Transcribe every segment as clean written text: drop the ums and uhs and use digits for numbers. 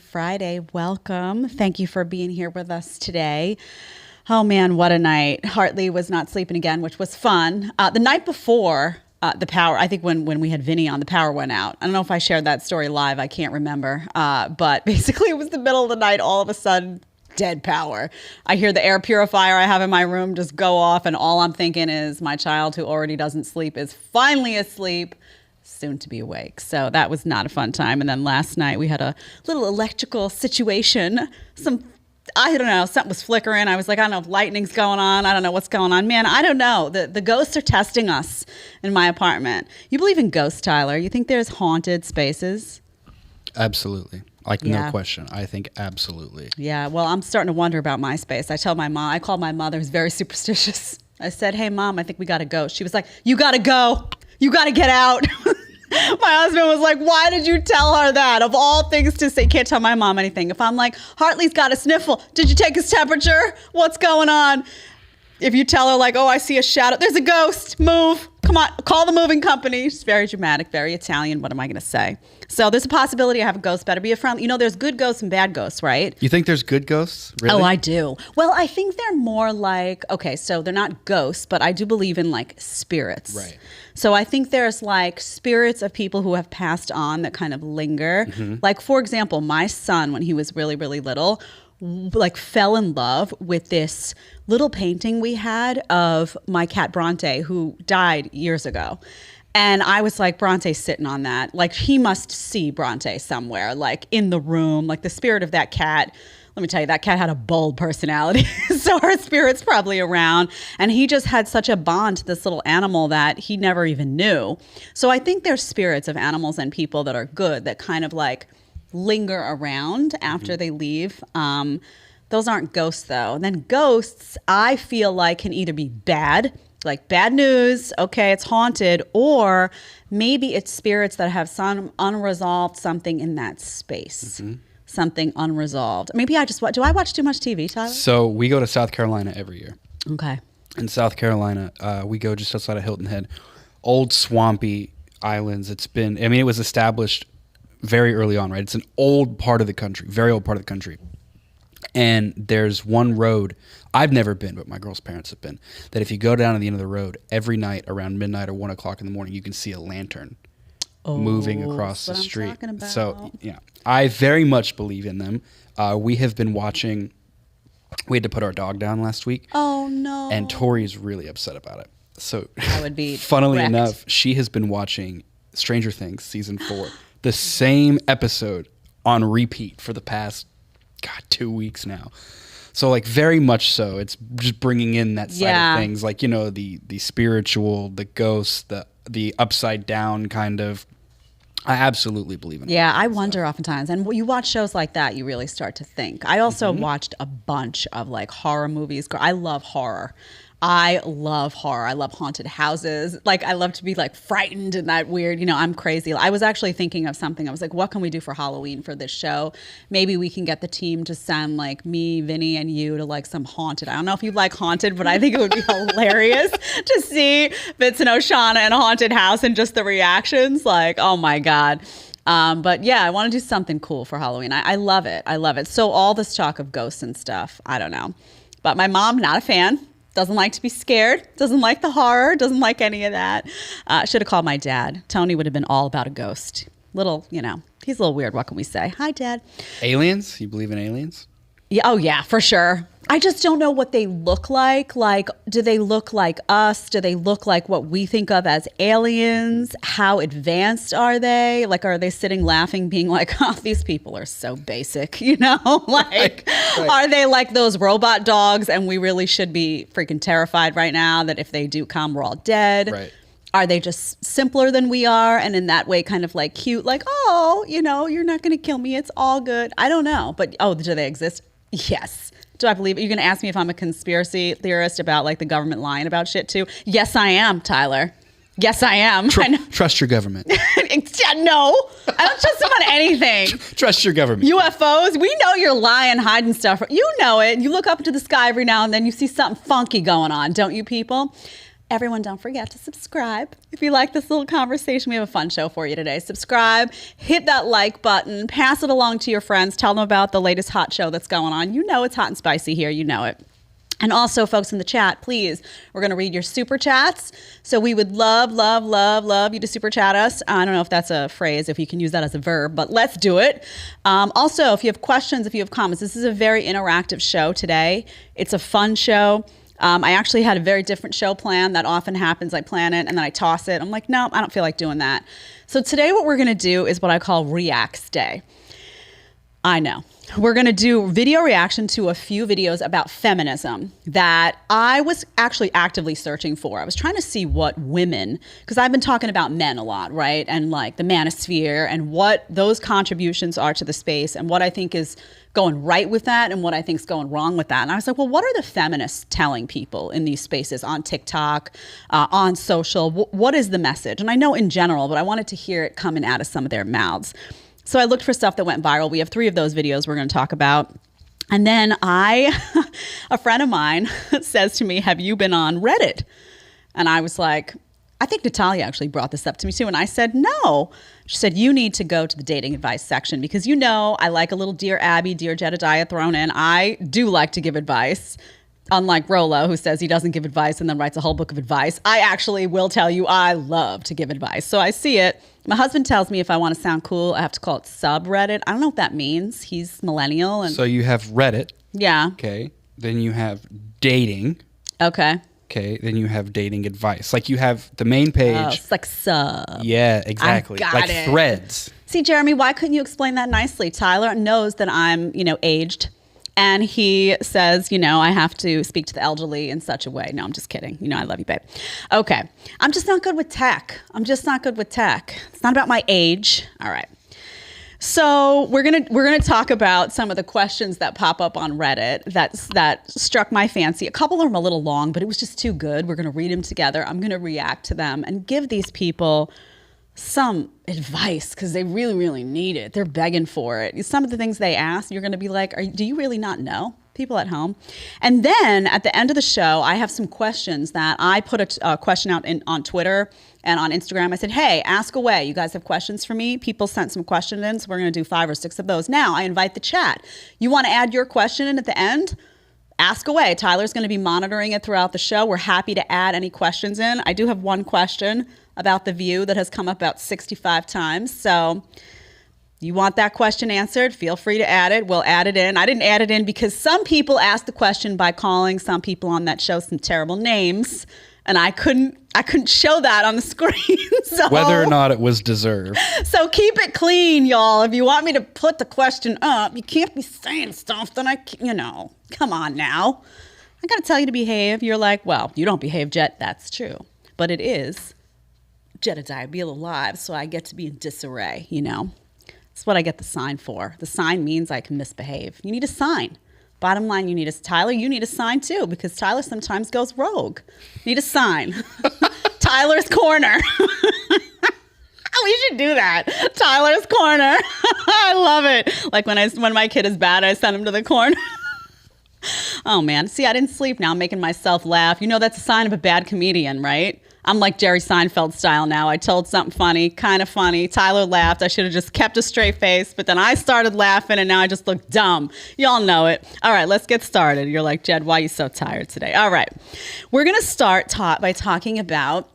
Friday. Welcome. Thank you for being here with us today. Oh man, what a night. Hartley was not sleeping again, which was fun. The night before the power, I think when we had Vinny on, the power went out. I don't know if I shared that story live. I can't remember. But basically it was the middle of the night, all of a sudden, dead power. I hear the air purifier I have in my room just go off, and all I'm thinking is my child who already doesn't sleep is finally asleep, soon to be awake. So that was not a fun time. And then last night we had a little electrical situation. I don't know, something was flickering. I was like, I don't know if lightning's going on. I don't know what's going on. Man, I don't know. The ghosts are testing us in my apartment. You believe in ghosts, Tyler? You think there's haunted spaces? Absolutely. No question. I think absolutely. Yeah, well, I'm starting to wonder about my space. I tell my mom, I call my mother, who's very superstitious. I said, hey, Mom, I think we got to go. She was like, you got to go. You got to get out. My husband was like, why did you tell her that? Of all things to say, can't tell my mom anything. If I'm like, Hartley's got a sniffle. Did you take his temperature? What's going on? If you tell her like, oh, I see a shadow. There's a ghost. Move. Come on. Call the moving company. She's very dramatic, very Italian. What am I going to say? So there's a possibility I have a ghost. Better be a friend. You know, there's good ghosts and bad ghosts, right? You think there's good ghosts? Really? Oh, I do. Well, I think they're more like, okay, so they're not ghosts, but I do believe in like spirits. Right. So I think there's like spirits of people who have passed on that kind of linger. Mm-hmm. Like, for example, my son, when he was really, really little, like fell in love with this little painting we had of my cat Bronte, who died years ago. And I was like, Bronte's sitting on that. Like, he must see Bronte somewhere, like in the room, like the spirit of that cat. Let me tell you, that cat had a bold personality. So her spirit's probably around. And he just had such a bond to this little animal that he never even knew. So I think there's spirits of animals and people that are good, that kind of like linger around after they leave. Those aren't ghosts, though. And then ghosts, I feel like, can either be bad, like bad news, okay, it's haunted, or maybe it's spirits that have some unresolved something in that space. Mm-hmm. Something unresolved. Maybe do I watch too much TV, Tyler? So we go to South Carolina every year. Okay. In South Carolina, we go just outside of Hilton Head. Old swampy islands. It was established very early on, right? It's an old part of the country, very old part of the country. And there's one road, I've never been, but my girl's parents have been, that if you go down to the end of the road, every night around midnight or 1 o'clock in the morning, you can see a lantern moving across the street. So, yeah, I very much believe in them. We have been watching, we had to put our dog down last week. Oh, no. And Tori's really upset about it. So, I would be funnily wrecked. enough, she has been watching Stranger Things season 4, the same episode on repeat for the past 2 weeks now. So like very much so, it's just bringing in that side of things, like, you know, the spiritual, the ghosts, the upside down kind of. I absolutely believe in it. Yeah, I wonder oftentimes. And when you watch shows like that, you really start to think. I also watched a bunch of like horror movies. I love horror. I love haunted houses. Like, I love to be like frightened and that weird, you know, I'm crazy. I was actually thinking of something. I was like, what can we do for Halloween for this show? Maybe we can get the team to send like me, Vinny, and you to like some haunted. I don't know if you like haunted, but I think it would be hilarious to see Vince and Oshana in a haunted house and just the reactions. Like, oh my God. But yeah, I want to do something cool for Halloween. I love it. I love it. So all this talk of ghosts and stuff, I don't know. But my mom, not a fan. Doesn't like to be scared, doesn't like the horror, doesn't like any of that. Should have called my dad. Tony would have been all about a ghost. Little, you know, he's a little weird. What can we say? Hi, Dad. Aliens? You believe in aliens? Yeah, oh, yeah, for sure. I just don't know what they look like. Like, do they look like us? Do they look like what we think of as aliens? How advanced are they? Like, are they sitting laughing, being like, oh, these people are so basic, you know? Like, right. Are they like those robot dogs and we really should be freaking terrified right now that if they do come, we're all dead? Right. Are they just simpler than we are and in that way kind of like cute, like, oh, you know, you're not going to kill me. It's all good. I don't know. But, oh, do they exist? Yes. Do I believe it? You're going to ask me if I'm a conspiracy theorist about like the government lying about shit too? Yes, I am, Tyler. Yes, I am. Trust your government. No, I don't trust them on anything. Trust your government. UFOs, we know you're lying, hiding stuff. You know it. You look up into the sky every now and then, you see something funky going on, don't you people? Everyone, don't forget to subscribe. If you like this little conversation, we have a fun show for you today. Subscribe, hit that like button, pass it along to your friends, tell them about the latest hot show that's going on. You know it's hot and spicy here, you know it. And also, folks in the chat, please, we're going to read your super chats. So we would love, love, love, love you to super chat us. I don't know if that's a phrase, if you can use that as a verb, but let's do it. Also, if you have questions, if you have comments, this is a very interactive show today. It's a fun show. I actually had a very different show plan. That often happens. I plan it and then I toss it. I'm like, no, I don't feel like doing that. So today what we're going to do is what I call Reacts Day. I know. We're going to do video reaction to a few videos about feminism that I was actually actively searching for. I was trying to see what women, because I've been talking about men a lot, right? And like the manosphere and what those contributions are to the space and what I think is going right with that and what I think is going wrong with that. And I was like, well, what are the feminists telling people in these spaces on TikTok, on social? What is the message? And I know in general, but I wanted to hear it coming out of some of their mouths. So I looked for stuff that went viral. We have 3 of those videos we're going to talk about. And then a friend of mine says to me, have you been on Reddit? And I was like, I think Natalia actually brought this up to me too. And I said, no. She said, you need to go to the dating advice section because you know I like a little Dear Abby, Dear Jedediah thrown in. I do like to give advice. Unlike Rolo, who says he doesn't give advice and then writes a whole book of advice, I actually will tell you I love to give advice. So I see it. My husband tells me if I want to sound cool, I have to call it subreddit. I don't know what that means. He's millennial. And So you have Reddit. Yeah. Okay. Then you have dating. Okay. Okay. Then you have dating advice. Like you have the main page. Oh, it's like sub. Yeah, exactly. I got like it. threads. See, Jeremy, why couldn't you explain that nicely? Tyler knows that I'm, aged. And he says, I have to speak to the elderly in such a way. No, I'm just kidding. I love you, babe. Okay. I'm just not good with tech. It's not about my age. All right. So we're gonna talk about some of the questions that pop up on Reddit that struck my fancy. A couple of them are a little long, but it was just too good. We're gonna read them together. I'm gonna react to them and give these people some advice because they really, really need it. They're begging for it. Some of the things they ask, you're going to be like, do you really not know? People at home. And then at the end of the show, I have some questions that I put a question out on Twitter and on Instagram. I said, hey, ask away. You guys have questions for me? People sent some questions in, so we're going to do 5 or 6 of those. Now I invite the chat. You want to add your question in at the end? Ask away. Tyler's going to be monitoring it throughout the show. We're happy to add any questions in. I do have one question about The View that has come up about 65 times. So you want that question answered, feel free to add it. We'll add it in. I didn't add it in because some people asked the question by calling some people on that show some terrible names. And I couldn't show that on the screen. So, whether or not it was deserved. So keep it clean, y'all. If you want me to put the question up, you can't be saying stuff that come on now. I got to tell you to behave. You're like, well, you don't behave, Jet. That's true. But it is Jedediah Bila live, so I get to be in disarray, That's what I get the sign for. The sign means I can misbehave. You need a sign. Bottom line, you need Tyler, you need a sign too, because Tyler sometimes goes rogue. Need a sign. Tyler's Corner. We should do that. Tyler's Corner. I love it. Like when my kid is bad, I send him to the corner. Oh man. See, I didn't sleep now. I'm making myself laugh. That's a sign of a bad comedian, right? I'm like Jerry Seinfeld style now. I told something funny, kind of funny. Tyler laughed. I should have just kept a straight face, but then I started laughing and now I just look dumb. Y'all know it. All right, let's get started. You're like, Jed, why are you so tired today? All right. We're going to start by talking about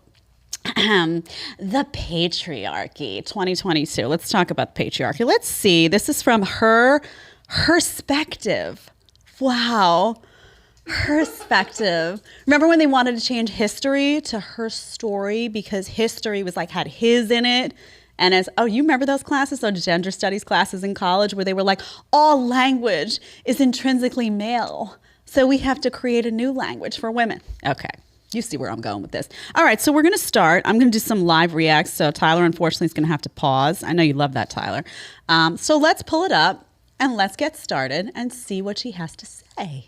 the patriarchy 2022. Let's talk about the patriarchy. Let's see. This is from her perspective. Wow. Perspective. Remember when they wanted to change history to her story because history was had his in it? And you remember those classes, those gender studies classes in college where they were like, all language is intrinsically male. So we have to create a new language for women. Okay. You see where I'm going with this. All right. So we're going to start. I'm going to do some live reacts. So Tyler, unfortunately, is going to have to pause. I know you love that, Tyler. So let's pull it up and let's get started and see what she has to say.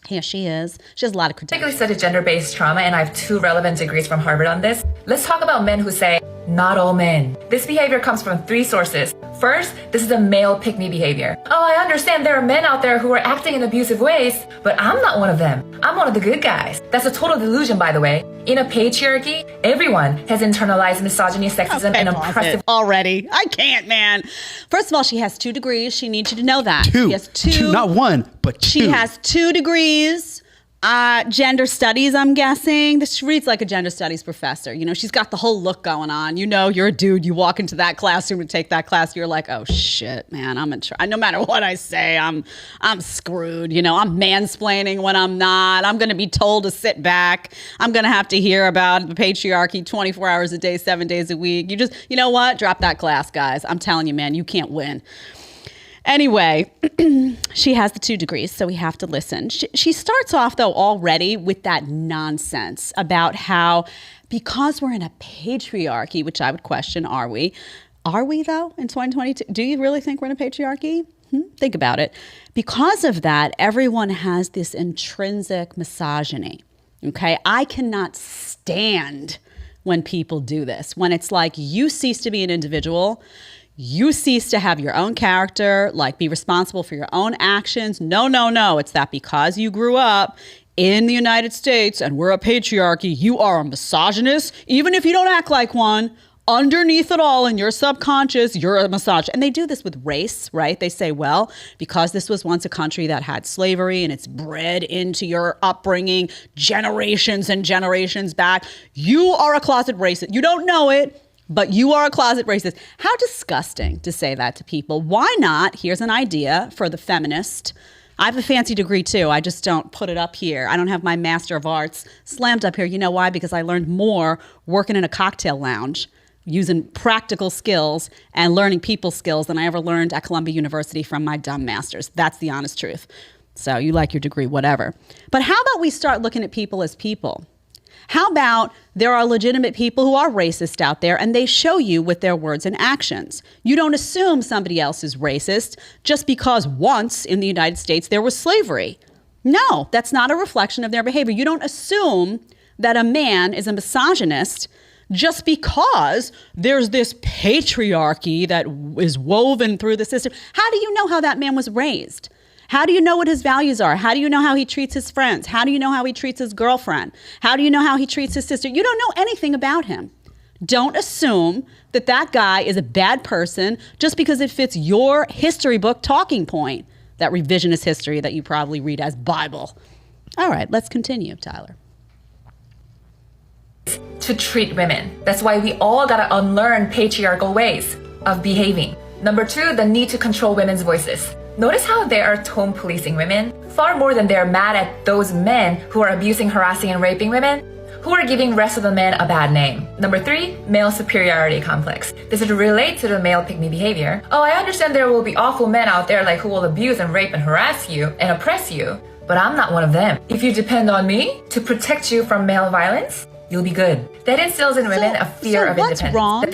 Here she is. She has a lot of credentials. I studied gender-based trauma, and I have 2 relevant degrees from Harvard on this. Let's talk about men who say, not all men. This behavior comes from 3 sources. First, this is a male pick-me behavior. Oh, I understand there are men out there who are acting in abusive ways, but I'm not one of them. I'm one of the good guys. That's a total delusion, by the way. In a patriarchy, everyone has internalized misogyny, sexism, and oppressive... Already. I can't, man. First of all, she has 2 degrees. She needs you to know that. Two. She has 2. Not 1, but 2. She has 2 degrees. Gender studies, I'm guessing. She reads like a gender studies professor. You know, she's got the whole look going on. You know, you're a dude. You walk into that classroom and take that class. You're like, oh shit, man. I'm in trouble. No matter what I say, I'm screwed. You know, I'm mansplaining when I'm not. I'm going to be told to sit back. I'm going to have to hear about the patriarchy 24 hours a day, 7 days a week. You know what? Drop that class, guys. I'm telling you, man, you can't win. Anyway, she has the 2 degrees, so we have to listen. She starts off, though, already with that nonsense about how, because we're in a patriarchy, which I would question, are we? Are we, though, in 2022? Do you really think we're in a patriarchy? Think about it. Because of that, everyone has this intrinsic misogyny, okay? I cannot stand when people do this, when it's like you cease to be an individual. You cease to have your own character, like be responsible for your own actions. No. It's that because you grew up in the United States and we're a patriarchy, you are a misogynist, even if you don't act like one. Underneath it all in your subconscious, you're a misogynist. And they do this with race, right? They say, well, because this was once a country that had slavery and it's bred into your upbringing generations and generations back, you are a closet racist. You don't know it, but you are a closet racist. How disgusting to say that to people. Why not? Here's an idea for the feminist. I have a fancy degree too. I just don't put it up here. I don't have my Master of Arts slammed up here. You know why? Because I learned more working in a cocktail lounge, using practical skills and learning people skills than I ever learned at Columbia University from my dumb masters. That's the honest truth. So you like your degree, whatever. But how about we start looking at people as people? How about there are legitimate people who are racist out there and they show you with their words and actions. You don't assume somebody else is racist just because once in the United States there was slavery. No, that's not a reflection of their behavior. You don't assume that a man is a misogynist just because there's this patriarchy that is woven through the system. How do you know how that man was raised? How do you know what his values are? How do you know how he treats his friends? How do you know how he treats his girlfriend? How do you know how he treats his sister? You don't know anything about him. Don't assume that that guy is a bad person just because it fits your history book talking point, that revisionist history that you probably read as Bible. All right, let's continue, Tyler. To treat women. That's why we all gotta unlearn patriarchal ways of behaving. Number 2, the need to control women's voices. Notice how they are tone policing women far more than they're mad at those men who are abusing, harassing, and raping women, who are giving rest of the men a bad name. Number 3, male superiority complex. This is related to the male pick-me behavior. Oh, I understand there will be awful men out there like who will abuse and rape and harass you and oppress you, but I'm not one of them. If you depend on me to protect you from male violence, you'll be good. That instills in women a fear of independence.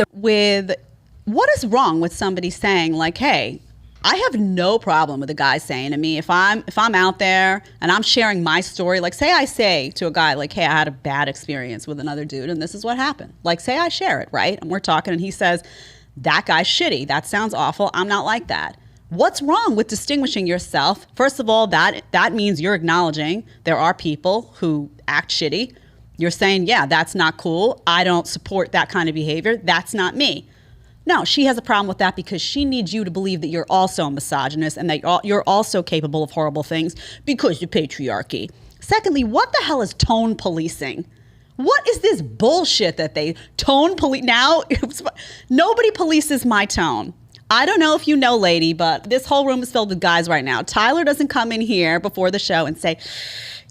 What is wrong with somebody saying like, hey, I have no problem with a guy saying to me, if I'm out there and I'm sharing my story, like say I say to a guy like, hey, I had a bad experience with another dude and this is what happened. Like say I share it, right? And we're talking and he says, that guy's shitty. That sounds awful. I'm not like that. What's wrong with distinguishing yourself? First of all, that means you're acknowledging there are people who act shitty. You're saying, yeah, that's not cool. I don't support that kind of behavior. That's not me. No, she has a problem with that because she needs you to believe that you're also a misogynist and that you're also capable of horrible things because of patriarchy. Secondly, what the hell is tone policing? What is this bullshit that they tone police? Now, nobody polices my tone. I don't know if you know, lady, but this whole room is filled with guys right now. Tyler doesn't come in here before the show and say,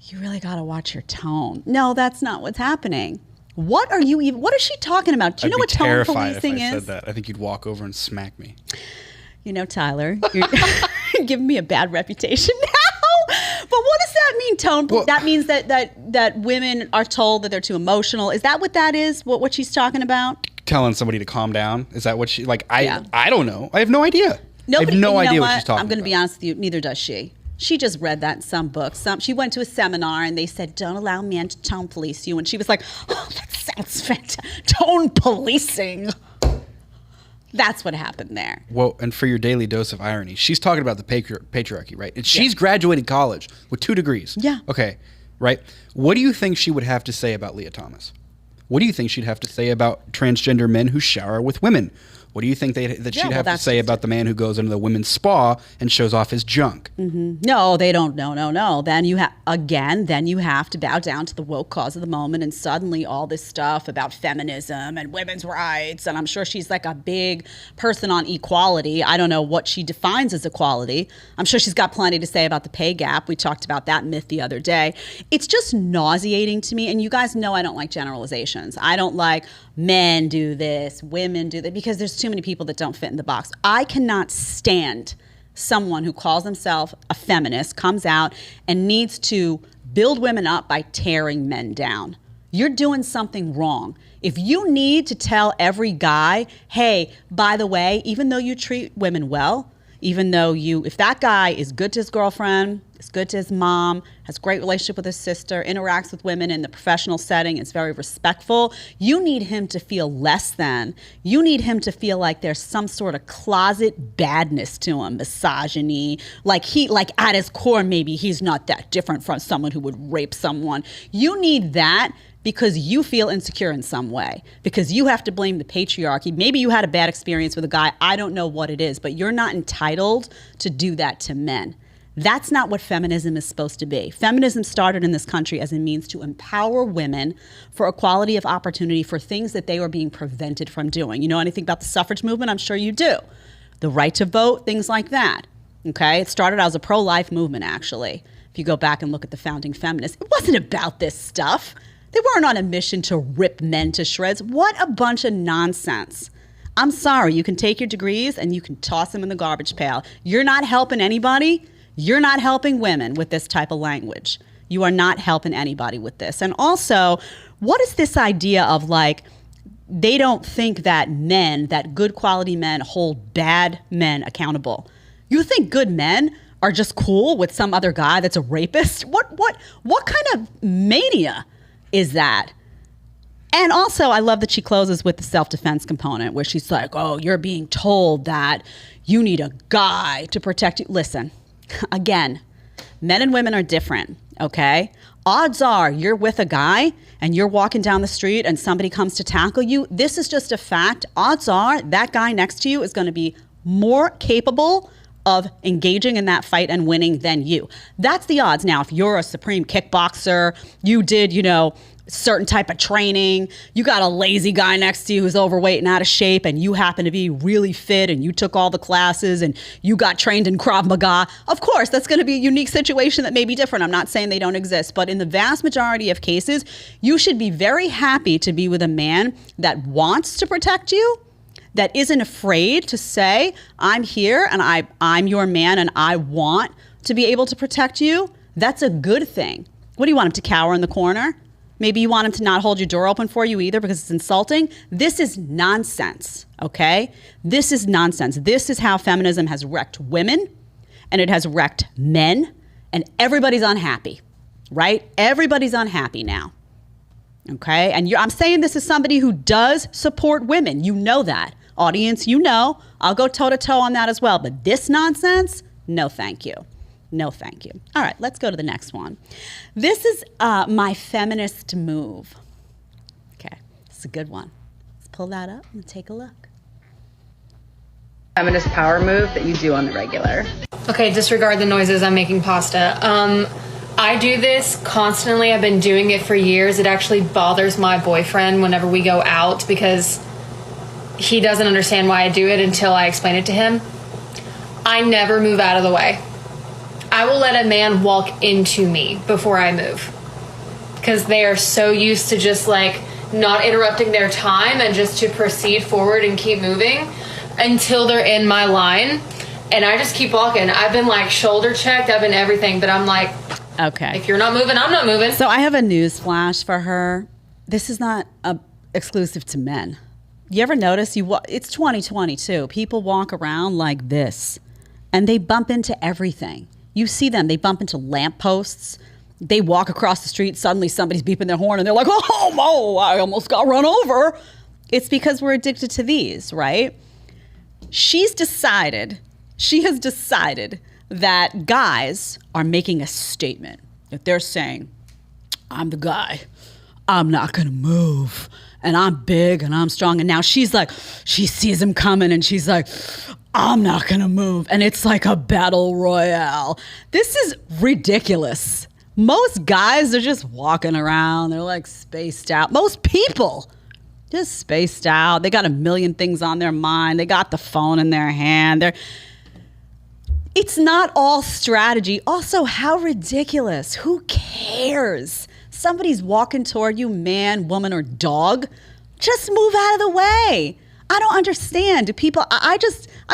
you really got to watch your tone. No, that's not what's happening. What is she talking about? Do you know what tone policing is? If I said that. I think you'd walk over and smack me. You know, Tyler, you're giving me a bad reputation now. But what does that mean, tone? That means that women are told that they're too emotional. Is that what that is? What she's talking about? Telling somebody to calm down. Is that what she like? I don't know. I have no idea. I have no idea what she's talking about. I'm going to be honest with you. Neither does she. She just read that in some books. She went to a seminar and they said, don't allow men to tone police you. And she was like, oh, that's sounds fantastic. Tone policing. That's what happened there. Well, and for your daily dose of irony, she's talking about the patriarchy, right? And she's graduated college with 2 degrees. Yeah. Okay, right? What do you think she would have to say about Leah Thomas? What do you think she'd have to say about transgender men who shower with women? What do you think she'd have to say about the man who goes into the women's spa and shows off his junk? Mm-hmm. No, they don't. No. Then you have to bow down to the woke cause of the moment, and suddenly all this stuff about feminism and women's rights. And I'm sure she's like a big person on equality. I don't know what she defines as equality. I'm sure she's got plenty to say about the pay gap. We talked about that myth the other day. It's just nauseating to me. And you guys know I don't like generalizations. I don't like men do this, women do that, because there's too many people that don't fit in the box. I cannot stand someone who calls themselves a feminist, comes out and needs to build women up by tearing men down. You're doing something wrong. If you need to tell every guy, hey, by the way, even though you treat women well, even though if that guy is good to his girlfriend, is good to his mom, has great relationship with his sister, interacts with women in the professional setting, is very respectful, you need him to feel less than. You need him to feel like there's some sort of closet badness to him, misogyny, like at his core, maybe he's not that different from someone who would rape someone. You need that because you feel insecure in some way, because you have to blame the patriarchy. Maybe you had a bad experience with a guy. I don't know what it is, but you're not entitled to do that to men. That's not what feminism is supposed to be. Feminism started in this country as a means to empower women for equality of opportunity for things that they were being prevented from doing. You know anything about the suffrage movement? I'm sure you do. The right to vote, things like that. Okay? It started as a pro-life movement, actually. If you go back and look at the founding feminists, it wasn't about this stuff. They weren't on a mission to rip men to shreds. What a bunch of nonsense. I'm sorry, you can take your degrees and you can toss them in the garbage pail. You're not helping anybody. You're not helping women with this type of language. You are not helping anybody with this. And also, what is this idea of like, they don't think that men, that good quality men hold bad men accountable. You think good men are just cool with some other guy that's a rapist? What kind of mania is that? And also, I love that she closes with the self-defense component where she's like, oh, you're being told that you need a guy to protect you. Listen, again, men and women are different, okay? Odds are you're with a guy and you're walking down the street and somebody comes to tackle you. This is just a fact. Odds are that guy next to you is going to be more capable of engaging in that fight and winning than you. That's the odds. Now, if you're a supreme kickboxer, you did, certain type of training, you got a lazy guy next to you who's overweight and out of shape, and you happen to be really fit and you took all the classes and you got trained in Krav Maga, of course, that's going to be a unique situation that may be different. I'm not saying they don't exist, but in the vast majority of cases, you should be very happy to be with a man that wants to protect you, that isn't afraid to say, I'm here and I'm your man and I want to be able to protect you. That's a good thing. What do you want him to cower in the corner? Maybe you want him to not hold your door open for you either because it's insulting. This is nonsense, okay? This is nonsense. This is how feminism has wrecked women and it has wrecked men, and everybody's unhappy, right? Everybody's unhappy now, okay? And I'm saying this as somebody who does support women. You know that. Audience, you know. I'll go toe-to-toe on that as well. But this nonsense, no thank you. No, thank you. All right, let's go to the next one. This is my feminist move. Okay, it's a good one. Let's pull that up and take a look. Feminist power move that you do on the regular. Okay, disregard the noises. I'm making pasta. I do this constantly. I've been doing it for years. It actually bothers my boyfriend whenever we go out because he doesn't understand why I do it until I explain it to him. I never move out of the way. I will let a man walk into me before I move because they are so used to just like not interrupting their time and just to proceed forward and keep moving until they're in my line. And I just keep walking. I've been like shoulder checked. I've been everything, but I'm like, okay, if you're not moving, I'm not moving. So I have a news flash for her. This is not exclusive to men. You ever notice it's 2022. People walk around like this and they bump into everything. You see them, they bump into lampposts. they walk across the street, suddenly somebody's beeping their horn and they're like, oh, I almost got run over. It's because we're addicted to these, right? She has decided that guys are making a statement. That they're saying, I'm the guy. I'm not going to move. And I'm big and I'm strong. And now she's like, she sees him coming and she's like, I'm not going to move. And it's like a battle royale. This is ridiculous. Most guys are just walking around. They're like spaced out. Most people just spaced out. They got a million things on their mind. They got the phone in their hand. It's not all strategy. Also, how ridiculous. Who cares? Somebody's walking toward you, man, woman, or dog. Just move out of the way. I don't understand. Do people, I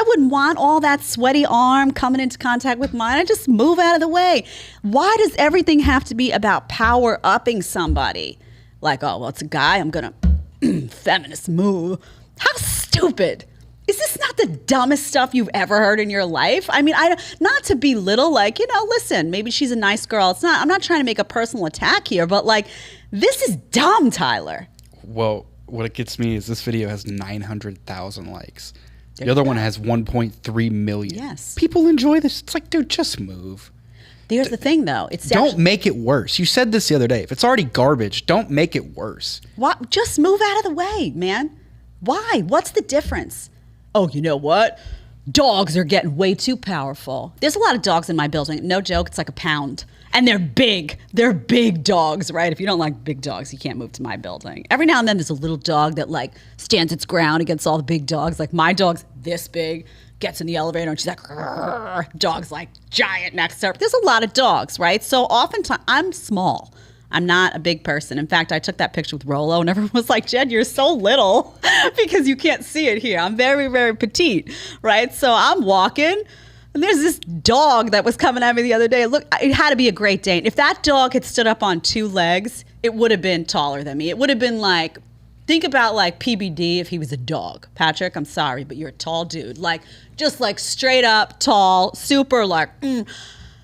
wouldn't want all that sweaty arm coming into contact with mine. I just move out of the way. Why does everything have to be about power upping somebody? Like, oh, well, it's a guy. I'm going to feminist move. How stupid. Is this not the dumbest stuff you've ever heard in your life? I mean, not to belittle, like, listen, maybe she's a nice girl. I'm not trying to make a personal attack here, but like, this is dumb, Tyler. Well, what it gets me is this video has 900,000 likes. The other one has 1.3 million. Yes. People enjoy this. It's like, dude, just move. Here's the thing, though. Don't make it worse. You said this the other day. If it's already garbage, don't make it worse. What? Just move out of the way, man. Why? What's the difference? Oh, you know what? Dogs are getting way too powerful. There's a lot of dogs in my building. No joke, it's like a pound. And they're big. They're big dogs, right? If you don't like big dogs, you can't move to my building. Every now and then there's a little dog that like stands its ground against all the big dogs. Like my dog's this big, gets in the elevator and she's like, "Grrr." Dog's like giant next to her. There's a lot of dogs, right? So oftentimes I'm small. I'm not a big person. In fact, I took that picture with Rolo and everyone was like, Jed, you're so little because you can't see it here. I'm very, very petite, right? So I'm walking and there's this dog that was coming at me the other day. Look, it had to be a Great Dane. If that dog had stood up on two legs, it would have been taller than me. It would have been like, think about like PBD if he was a dog. Patrick, I'm sorry, but you're a tall dude. Like, just like straight up tall, super like,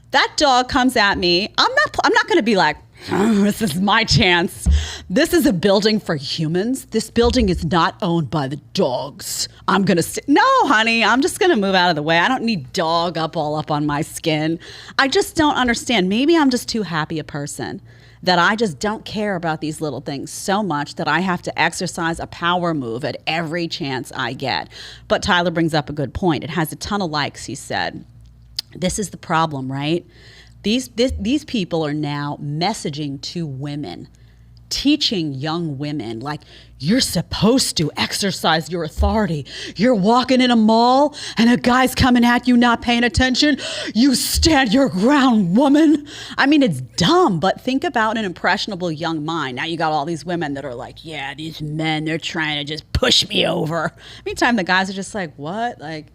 That dog comes at me. I'm not going to be like, this is my chance. This is a building for humans. This building is not owned by the dogs. I'm going to no, honey, I'm just going to move out of the way. I don't need dog all up on my skin. I just don't understand. Maybe I'm just too happy a person that I just don't care about these little things so much that I have to exercise a power move at every chance I get. But Tyler brings up a good point. It has a ton of likes, he said. This is the problem, right? These people are now messaging to women, teaching young women, like, you're supposed to exercise your authority. You're walking in a mall and a guy's coming at you not paying attention. You stand your ground, woman. I mean, it's dumb, but think about an impressionable young mind. Now you got all these women that are like, yeah, these men, they're trying to just push me over. Meantime, the guys are just like, what? Like,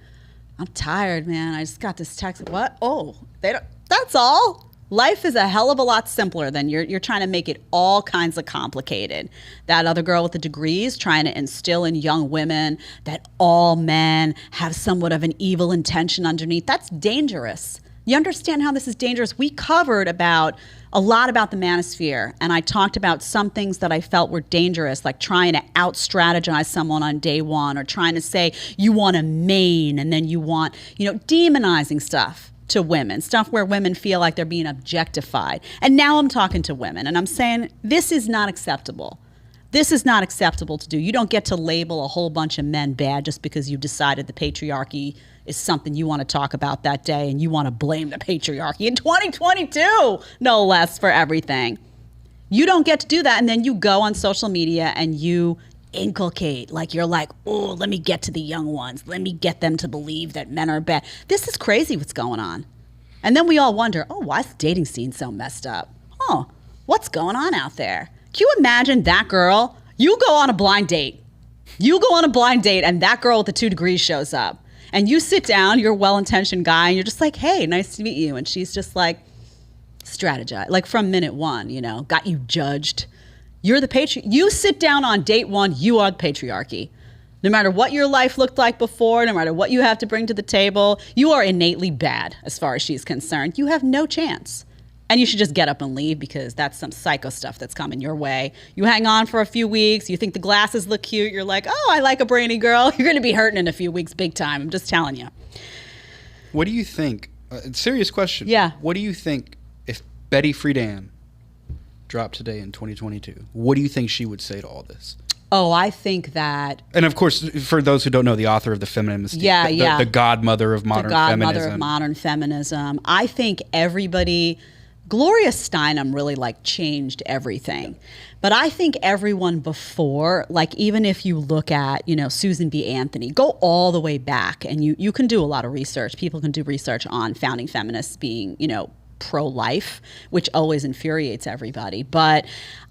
I'm tired, man. I just got this text. What? Oh, they don't. That's all. Life is a hell of a lot simpler than you're trying to make it all kinds of complicated. That other girl with the degrees trying to instill in young women that all men have somewhat of an evil intention underneath. That's dangerous. You understand how this is dangerous? We covered a lot about the manosphere, and I talked about some things that I felt were dangerous, like trying to out-strategize someone on day one, or trying to say you want a main and then you want, demonizing stuff to women, stuff where women feel like they're being objectified. And now I'm talking to women and I'm saying, this is not acceptable. This is not acceptable to do. You don't get to label a whole bunch of men bad just because you decided the patriarchy is something you want to talk about that day and you want to blame the patriarchy in 2022, no less, for everything. You don't get to do that. And then you go on social media and you inculcate, like you're like, oh, let me get to the young ones. Let me get them to believe that men are bad. This is crazy what's going on. And then we all wonder, oh, why is the dating scene so messed up? Oh, what's going on out there? Can you imagine that girl? You go on a blind date. And that girl with the 2 degrees shows up. And you sit down, you're a well-intentioned guy, and you're just like, hey, nice to meet you. And she's just like, strategize. Like from minute one, got you judged. You're the you sit down on date 1, you are the patriarchy. No matter what your life looked like before, no matter what you have to bring to the table, you are innately bad as far as she's concerned. You have no chance. And you should just get up and leave because that's some psycho stuff that's coming your way. You hang on for a few weeks. You think the glasses look cute. You're like, oh, I like a brainy girl. You're going to be hurting in a few weeks big time. I'm just telling you. What do you think? Serious question. Yeah. What do you think if Betty Friedan dropped today in 2022? What do you think she would say to all this? Oh, I think that... And of course, for those who don't know, the author of The Feminist, the godmother of modern feminism. The godmother of modern feminism. I think everybody... Gloria Steinem really like changed everything. But I think everyone before, like even if you look at, you know, Susan B. Anthony, go all the way back and you can do a lot of research. People can do research on founding feminists being, you know, pro-life, which always infuriates everybody. But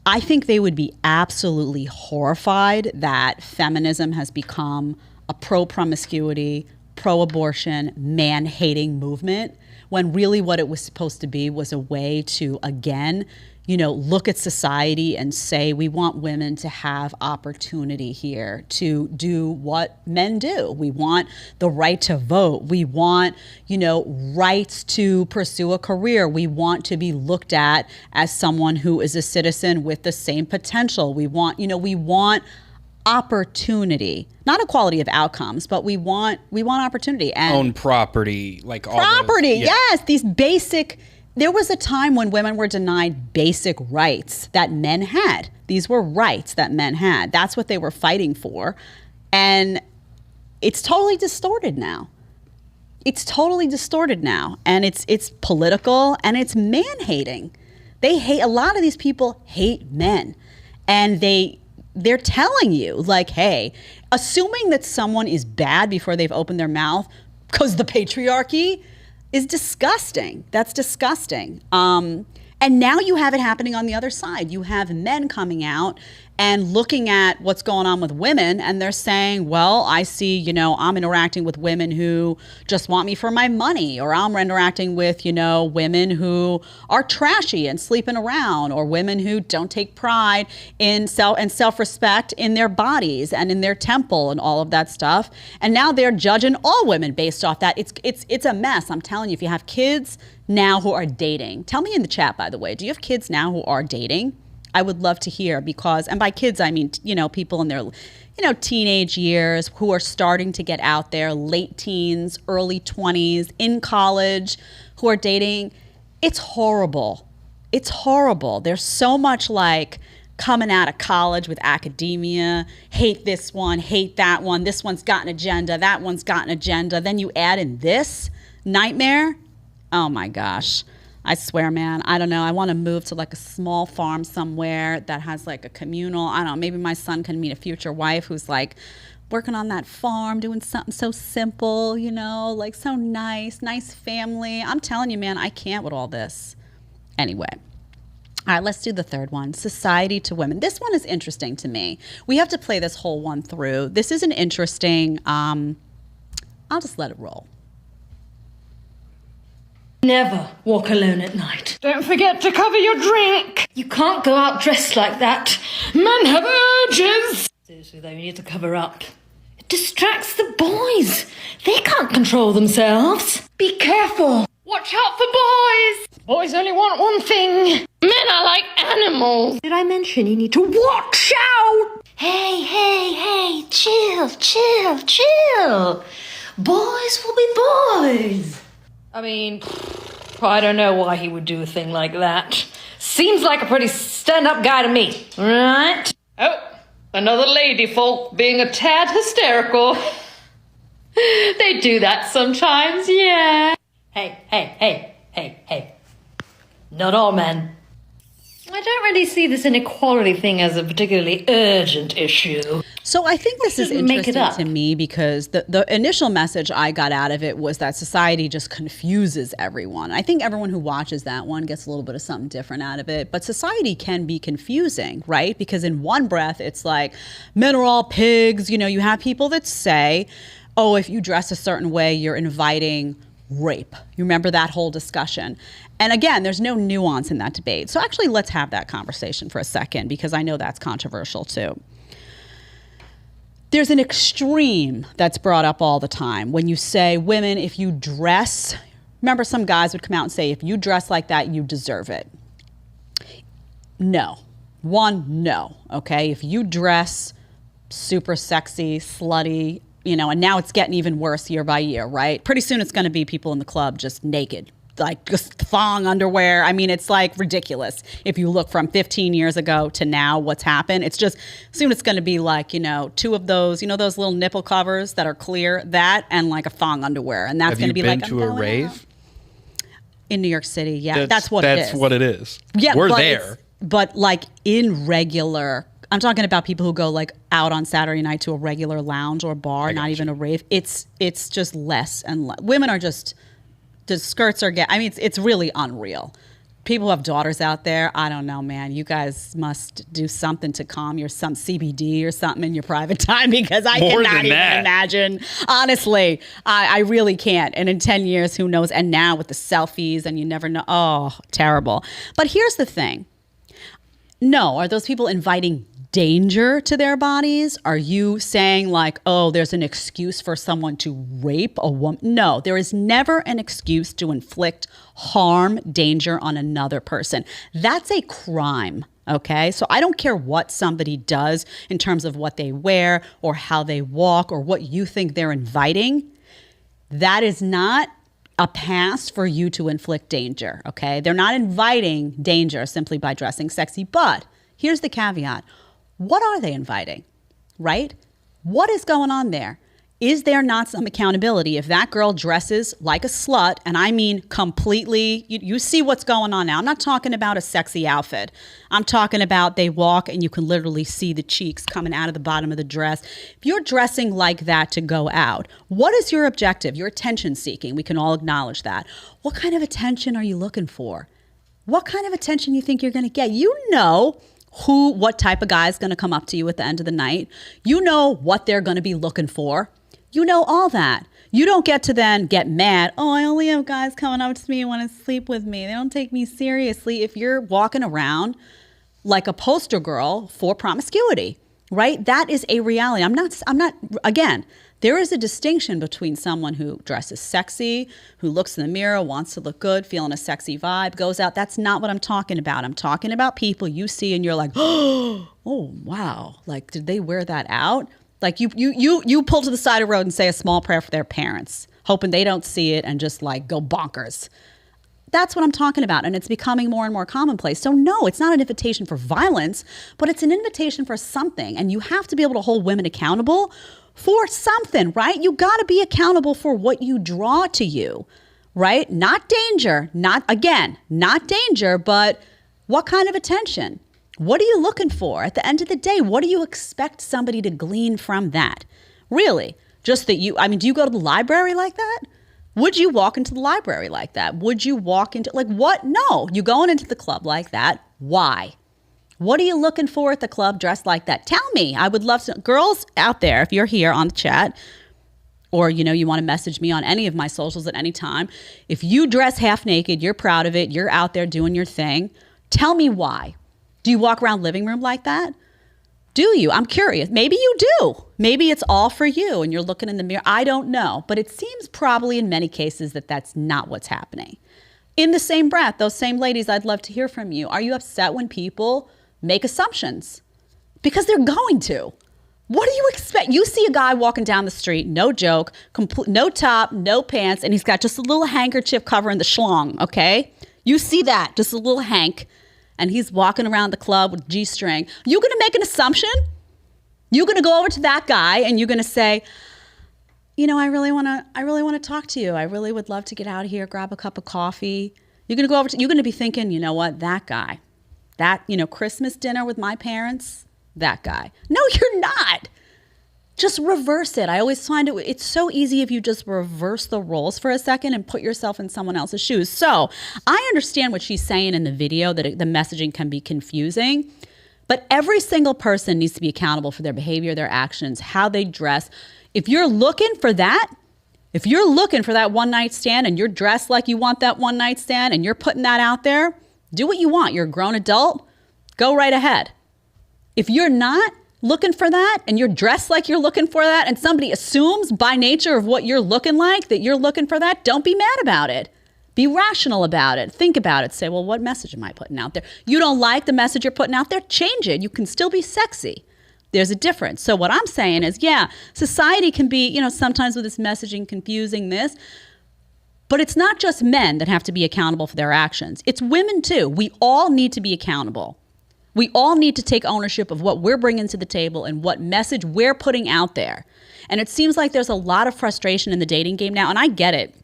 I think they would be absolutely horrified that feminism has become a pro-promiscuity, pro-abortion, man-hating movement, when really what it was supposed to be was a way to, again, you know, look at society and say, we want women to have opportunity here to do what men do. We want the right to vote. We want, you know, rights to pursue a career. We want to be looked at as someone who is a citizen with the same potential. We want, you know, we want opportunity, not equality of outcomes, but we want opportunity and own property, like all property. Yes, these basic. There was a time when women were denied basic rights that men had. These were rights that men had. That's what they were fighting for, and it's totally distorted now. It's totally distorted now, and it's political and it's man hating. They hate, a lot of these people hate men, and they're telling you, like, hey, assuming that someone is bad before they've opened their mouth because the patriarchy is disgusting. That's disgusting. And now you have it happening on the other side. You have men coming out and looking at what's going on with women, and they're saying, well, I see, you know, I'm interacting with women who just want me for my money, or I'm interacting with, you know, women who are trashy and sleeping around, or women who don't take pride in self-respect in their bodies and in their temple and all of that stuff. And now they're judging all women based off that. It's a mess. I'm telling you, if you have kids now who are dating, tell me in the chat, by the way, do you have kids now who are dating? I would love to hear, because, and by kids, I mean, you know, people in their, you know, teenage years who are starting to get out there, late teens, early 20s, in college, who are dating. It's horrible. It's horrible. There's so much like coming out of college with academia, hate this one, hate that one, this one's got an agenda, that one's got an agenda. Then you add in this nightmare. Oh my gosh. I swear, man, I don't know. I want to move to like a small farm somewhere that has like a communal, I don't know, maybe my son can meet a future wife who's like working on that farm, doing something so simple, you know, like so nice family. I'm telling you, man, I can't with all this. Anyway. All right, let's do the third one, society to women. This one is interesting to me. We have to play this whole one through. This is an interesting, I'll just let it roll. Never walk alone at night. Don't forget to cover your drink. You can't go out dressed like that. Men have urges. Seriously though, you need to cover up. It distracts the boys. They can't control themselves. Be careful. Watch out for boys. Boys only want one thing. Men are like animals. Did I mention you need to watch out? Hey, chill. Boys will be boys. I mean, I don't know why he would do a thing like that. Seems like a pretty stand-up guy to me, right? Oh, another lady folk being a tad hysterical. They do that sometimes, yeah. Hey. Not all men. I don't really see this inequality thing as a particularly urgent issue. So I think this is interesting to me because the initial message I got out of it was that society just confuses everyone. I think everyone who watches that one gets a little bit of something different out of it. But society can be confusing, right? Because in one breath, it's like men are all pigs. You know, you have people that say, oh, if you dress a certain way, you're inviting rape. You remember that whole discussion. And again, there's no nuance in that debate. So actually, let's have that conversation for a second, because I know that's controversial too. There's an extreme that's brought up all the time when you say, women, if you dress remember some guys would come out and say, if you dress like that, you deserve it. No. No. Okay. If you dress super sexy, slutty, and now it's getting even worse year by year, right? Pretty soon it's going to be people in the club just naked, like just thong underwear. I mean, it's like ridiculous. If you look from 15 years ago to now, what's happened, it's just, soon it's going to be like, two of those, those little nipple covers that are clear, that and like a thong underwear. And that's going to be like, have you been to a rave? In New York City, yeah. That's what it is. That's what it is. Yeah, we're there. But like in regular, I'm talking about people who go like out on Saturday night to a regular lounge or bar, not even a rave. It's just less and less. Women are just, the skirts are it's really unreal. People who have daughters out there, I don't know, man. You guys must do something to calm some CBD or something in your private time, because I cannot even imagine. Honestly, I really can't. And in 10 years, who knows? And now with the selfies and you never know. Oh, terrible. But here's the thing. No, are those people inviting danger to their bodies? Are you saying like, oh, there's an excuse for someone to rape a woman? No, there is never an excuse to inflict harm, danger on another person. That's a crime. Okay, so I don't care what somebody does in terms of what they wear or how they walk or what you think they're inviting. That is not a pass for you to inflict danger, okay? They're not inviting danger simply by dressing sexy. But here's the caveat. What are they inviting, right? What is going on there? Is there not some accountability if that girl dresses like a slut, and I mean completely, you see what's going on now. I'm not talking about a sexy outfit. I'm talking about they walk and you can literally see the cheeks coming out of the bottom of the dress. If you're dressing like that to go out, what is your objective? You're attention seeking. We can all acknowledge that. What kind of attention are you looking for? What kind of attention you think you're going to get? You know what type of guy is going to come up to you at the end of the night. You know what they're going to be looking for. You know all that. You don't get to then get mad. Oh, I only have guys coming up to me and want to sleep with me. They don't take me seriously. If you're walking around like a poster girl for promiscuity, right? That is a reality. I'm not, again, there is a distinction between someone who dresses sexy, who looks in the mirror, wants to look good, feeling a sexy vibe, goes out. That's not what I'm talking about. I'm talking about people you see and you're like, oh, wow. Like, did they wear that out? Like you pull to the side of the road and say a small prayer for their parents, hoping they don't see it and just like go bonkers. That's what I'm talking about. And it's becoming more and more commonplace. So no, it's not an invitation for violence, but it's an invitation for something. And you have to be able to hold women accountable for something, right? You got to be accountable for what you draw to you, right? Not danger, not danger, but what kind of attention? What are you looking for? At the end of the day, what do you expect somebody to glean from that? Really? Just that do you go to the library like that? Would you walk into the library like that? Would you walk into, like what? No, you going into the club like that. Why? What are you looking for at the club dressed like that? Tell me. I would love to, girls out there, if you're here on the chat, or you want to message me on any of my socials at any time. If you dress half naked, you're proud of it, you're out there doing your thing, tell me why. Do you walk around living room like that? Do you? I'm curious. Maybe you do. Maybe it's all for you and you're looking in the mirror. I don't know. But it seems probably in many cases that that's not what's happening. In the same breath, those same ladies, I'd love to hear from you. Are you upset when people make assumptions? Because they're going to. What do you expect? You see a guy walking down the street, no joke, no top, no pants, and he's got just a little handkerchief covering the schlong, okay? You see that, just a little hank. And he's walking around the club with G-string. You're going to make an assumption? You're going to go over to that guy and you're going to say, I really want to talk to you. I really would love to get out of here, grab a cup of coffee. You're going to go over you're going to be thinking, you know what, that guy, that, Christmas dinner with my parents, that guy. No, you're not. Just reverse it. I always find it's so easy if you just reverse the roles for a second and put yourself in someone else's shoes. So I understand what she's saying in the video, that the messaging can be confusing, but every single person needs to be accountable for their behavior, their actions, how they dress. If you're looking for that one night stand and you're dressed like you want that one night stand and you're putting that out there, do what you want. You're a grown adult. Go right ahead. If you're not looking for that and you're dressed like you're looking for that and somebody assumes by nature of what you're looking like that you're looking for that, don't be mad about it. Be rational about it. Think about it. Say, well, what message am I putting out there? You don't like the message you're putting out there? Change it. You can still be sexy. There's a difference. So what I'm saying is, yeah, society can be, sometimes with this messaging confusing this, but it's not just men that have to be accountable for their actions. It's women too. We all need to be accountable. We all need to take ownership of what we're bringing to the table and what message we're putting out there. And it seems like there's a lot of frustration in the dating game now, and I get it.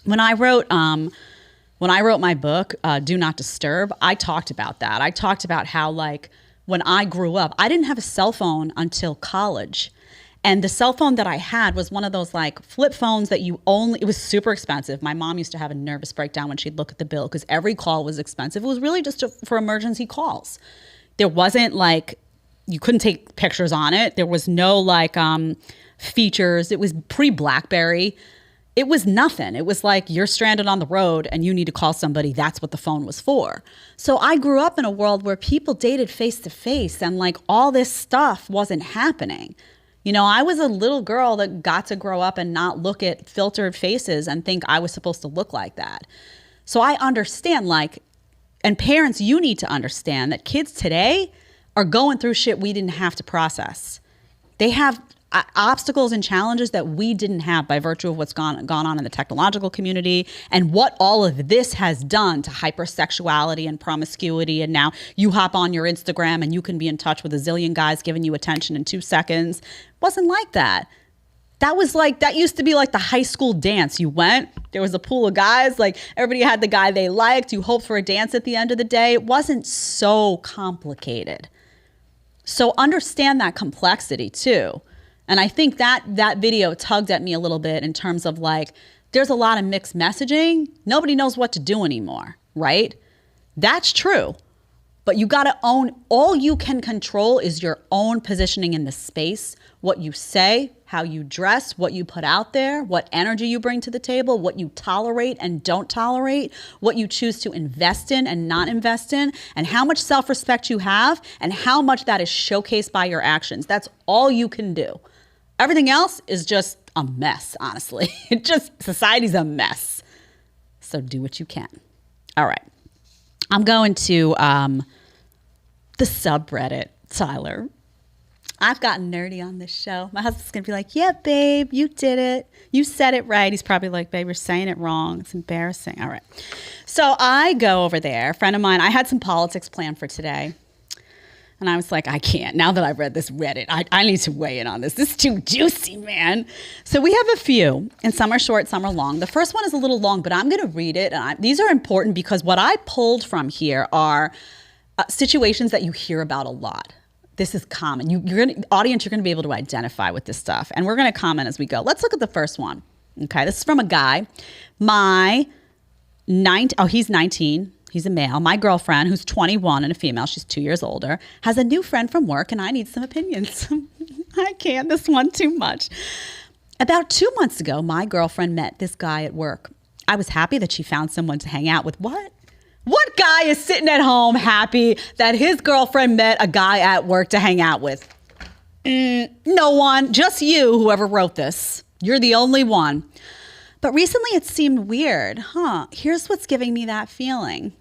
When I wrote my book, Do Not Disturb, I talked about that. I talked about how, like, when I grew up, I didn't have a cell phone until college. And the cell phone that I had was one of those like flip phones that it was super expensive. My mom used to have a nervous breakdown when she'd look at the bill because every call was expensive. It was really just for emergency calls. There wasn't like, you couldn't take pictures on it. There was no like features. It was pre-BlackBerry. It was nothing. It was like you're stranded on the road and you need to call somebody. That's what the phone was for. So I grew up in a world where people dated face to face and like all this stuff wasn't happening. I was a little girl that got to grow up and not look at filtered faces and think I was supposed to look like that. So I understand, like, and parents, you need to understand that kids today are going through shit we didn't have to process. They have obstacles and challenges that we didn't have by virtue of what's gone on in the technological community and what all of this has done to hypersexuality and promiscuity. And now you hop on your Instagram and you can be in touch with a zillion guys giving you attention in 2 seconds. It wasn't like that. That used to be like the high school dance. You went, there was a pool of guys, like everybody had the guy they liked. You hoped for a dance at the end of the day. It wasn't so complicated. So understand that complexity too. And I think that video tugged at me a little bit in terms of like, there's a lot of mixed messaging. Nobody knows what to do anymore, right? That's true. But you got to own, all you can control is your own positioning in the space, what you say, how you dress, what you put out there, what energy you bring to the table, what you tolerate and don't tolerate, what you choose to invest in and not invest in, and how much self-respect you have and how much that is showcased by your actions. That's all you can do. Everything else is just a mess, honestly. Society's a mess. So do what you can. All right. I'm going to the subreddit, Tyler. I've gotten nerdy on this show. My husband's going to be like, yeah, babe, you did it. You said it right. He's probably like, babe, you're saying it wrong. It's embarrassing. All right. So I go over there. A friend of mine, I had some politics planned for today. And I was like, I can't. Now that I've read this Reddit, I need to weigh in on this. This is too juicy, man. So we have a few, and some are short, some are long. The first one is a little long, but I'm going to read it. And these are important because what I pulled from here are situations that you hear about a lot. This is common. Audience, you're going to be able to identify with this stuff. And we're going to comment as we go. Let's look at the first one. Okay, this is from a guy. He's 19. He's a male. My girlfriend, who's 21 and a female, she's 2 years older, has a new friend from work, and I need some opinions. I can't, this one too much. About 2 months ago, my girlfriend met this guy at work. I was happy that she found someone to hang out with. What? What guy is sitting at home happy that his girlfriend met a guy at work to hang out with? No one, just you, whoever wrote this. You're the only one. But recently it seemed weird. Here's what's giving me that feeling.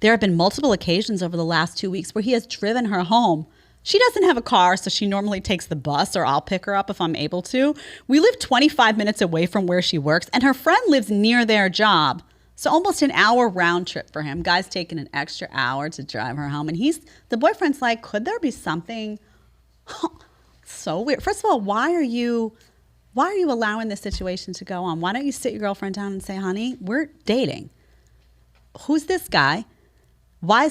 There have been multiple occasions over the last 2 weeks where he has driven her home. She doesn't have a car, so she normally takes the bus, or I'll pick her up if I'm able to. We live 25 minutes away from where she works, and her friend lives near their job. So almost an hour round trip for him. Guy's taking an extra hour to drive her home. And the boyfriend's like, could there be something so weird? First of all, why are you allowing this situation to go on? Why don't you sit your girlfriend down and say, honey, we're dating. Who's this guy?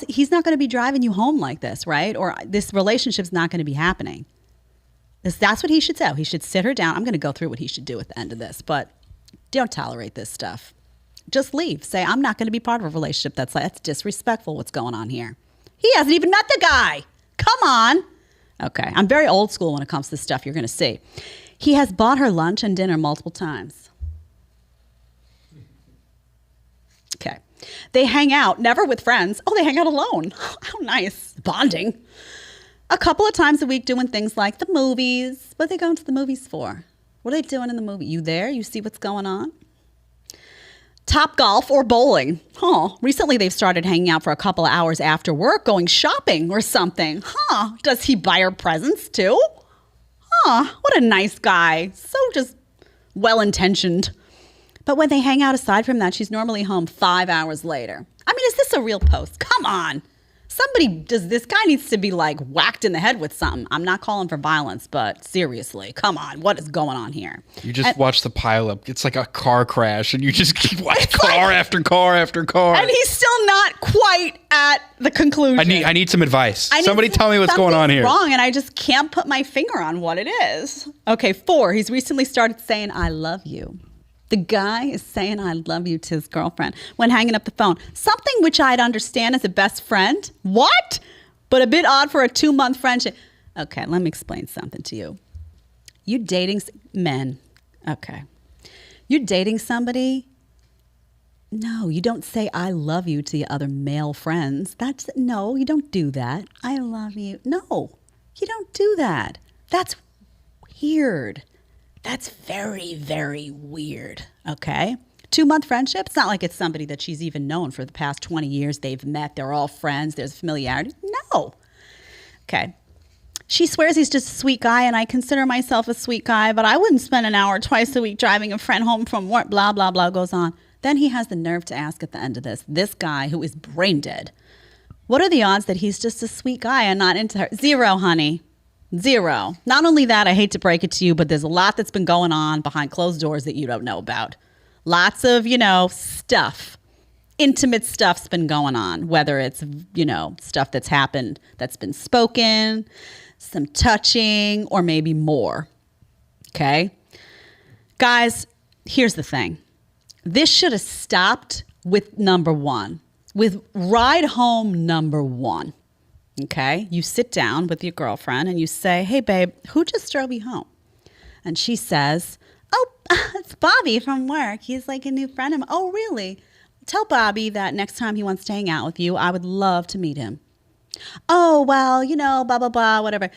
He's not going to be driving you home like this, right? Or this relationship's not going to be happening. That's what he should say. He should sit her down. I'm going to go through what he should do at the end of this, but don't tolerate this stuff. Just leave. Say, I'm not going to be part of a relationship that's disrespectful. What's going on here? He hasn't even met the guy. Come on. Okay. I'm very old school when it comes to this stuff you're going to see. He has bought her lunch and dinner multiple times. Okay. They hang out, never with friends. Oh, they hang out alone. How nice. Bonding. A couple of times a week doing things like the movies. What are they going to the movies for? What are they doing in the movie? You there? You see what's going on? Top golf or bowling? Huh. Recently, they've started hanging out for a couple of hours after work, going shopping or something. Huh. Does he buy her presents too? Huh. What a nice guy. So just well-intentioned. But when they hang out aside from that, she's normally home 5 hours later. I mean, is this a real post? Come on. This guy needs to be like whacked in the head with something. I'm not calling for violence, but seriously, come on. What is going on here? You just watch the pileup. It's like a car crash and you just keep watching car after car after car. And he's still not quite at the conclusion. I need some advice. Somebody tell me what's going on here. Wrong, and I just can't put my finger on what it is. Okay, 4, he's recently started saying, I love you. The guy is saying I love you to his girlfriend when hanging up the phone. Something which I'd understand as a best friend. What? But a bit odd for a 2-month friendship. Okay, let me explain something to you. You dating men. Okay. You're dating somebody. No, you don't say I love you to your other male friends. No, you don't do that. I love you. No, you don't do that. That's weird. That's very, very weird, okay? 2-month friendship, it's not like it's somebody that she's even known for the past 20 years. They've met, they're all friends, there's familiarity. No. Okay. She swears he's just a sweet guy, and I consider myself a sweet guy, but I wouldn't spend an hour twice a week driving a friend home from work, blah, blah, blah, goes on. Then he has the nerve to ask at the end of this guy who is brain dead, what are the odds that he's just a sweet guy and not into her? 0, honey. 0. Not only that, I hate to break it to you, but there's a lot that's been going on behind closed doors that you don't know about. Lots of, stuff. Intimate stuff's been going on, whether it's, stuff that's happened that's been spoken, some touching, or maybe more. Okay? Guys, here's the thing. This should have stopped with number 1, with ride home number 1. Okay, you sit down with your girlfriend and you say, hey, babe, who just drove you home? And she says, oh, it's Bobby from work. He's like a new friend of mine. Oh, really? Tell Bobby that next time he wants to hang out with you, I would love to meet him. Oh, well, blah, blah, blah, whatever.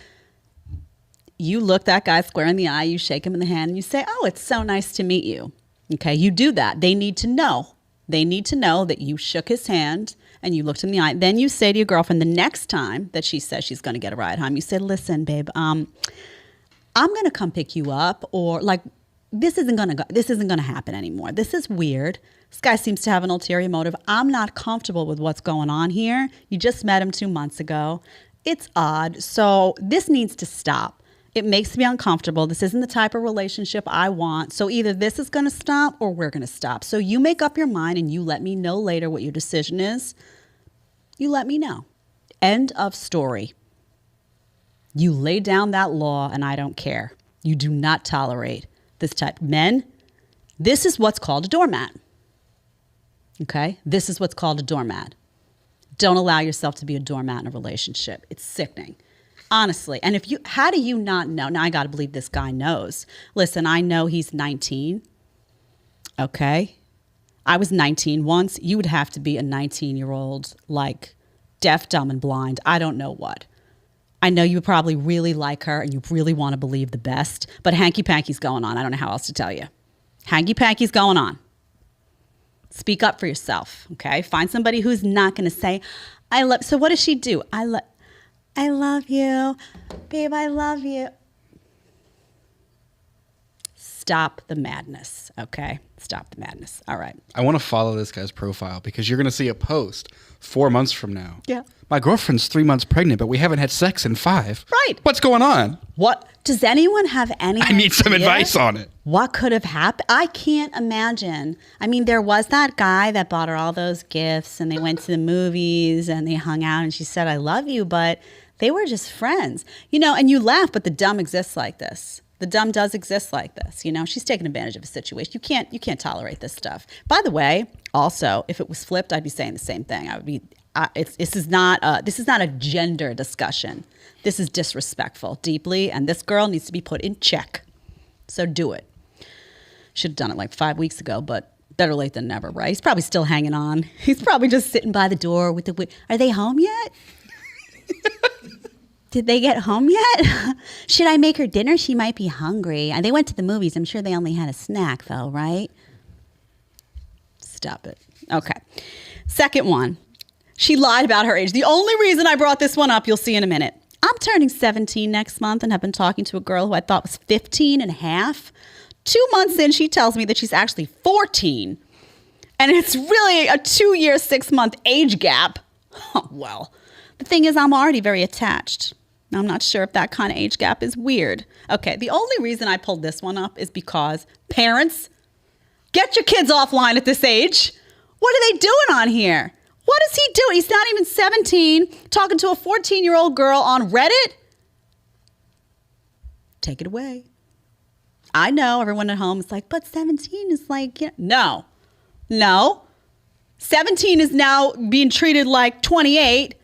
You look that guy square in the eye, you shake him in the hand, and you say, oh, it's so nice to meet you. Okay, you do that. They need to know. They need to know that you shook his hand and you looked in the eye. Then you say to your girlfriend the next time that she says she's going to get a ride home, you say, listen, babe, I'm going to come pick you up, or like, this isn't going to happen anymore. This is weird. This guy seems to have an ulterior motive. I'm not comfortable with what's going on here. You just met him 2 months ago. It's odd. So this needs to stop. It makes me uncomfortable. This isn't the type of relationship I want. So either this is going to stop or we're going to stop. So you make up your mind and you let me know later what your decision is. You let me know. End of story. You lay down that law and I don't care. You do not tolerate this type. Men, this is what's called a doormat. Okay? This is what's called a doormat. Don't allow yourself to be a doormat in a relationship. It's sickening. Honestly. And how do you not know? Now I got to believe this guy knows. Listen, I know he's 19. Okay. I was 19 once. You would have to be a 19-year-old, like deaf, dumb, and blind. I don't know what. I know you probably really like her and you really want to believe the best, but hanky-panky's going on. I don't know how else to tell you. Hanky-panky's going on. Speak up for yourself, okay? Find somebody who's not going to say, so what does she do? I love you. Babe, I love you. Stop the madness, okay? Stop the madness. All right. I want to follow this guy's profile because you're going to see a post 4 months from now. Yeah. My girlfriend's 3 months pregnant, but we haven't had sex in 5. Right. What's going on? What? Does anyone have any I need some advice on it. What could have happened? I can't imagine. I mean, there was that guy that bought her all those gifts and they went to the movies and they hung out and she said, I love you, but they were just friends. And you laugh, but the dumb exists like this. The dumb does exist like this. She's taking advantage of a situation. You can't tolerate this stuff. By the way, also, if it was flipped, I'd be saying the same thing. I would be. This is not a gender discussion. This is disrespectful deeply, and this girl needs to be put in check. So do it. Should have done it like 5 weeks ago, but better late than never, right? He's probably still hanging on. He's probably just sitting by the door with the. Are they home yet? Did they get home yet? Should I make her dinner? She might be hungry. They went to the movies. I'm sure they only had a snack, though, right? stop it. Okay. Second one. She lied about her age. The only reason I brought this one up, you'll see in a minute. I'm turning 17 next month and have been talking to a girl who I thought was 15 and a half. 2 months in, she tells me that she's actually 14. And it's really a 2-year, 6-month age gap. Oh, well, the thing is, I'm already very attached. I'm not sure if that kind of age gap is weird. Okay, the only reason I pulled this one up is because parents, get your kids offline at this age. What are they doing on here? What is he doing? He's not even 17, talking to a 14-year-old girl on Reddit. Take it away. I know everyone at home is like, but 17 is like, no. 17 is now being treated like 28.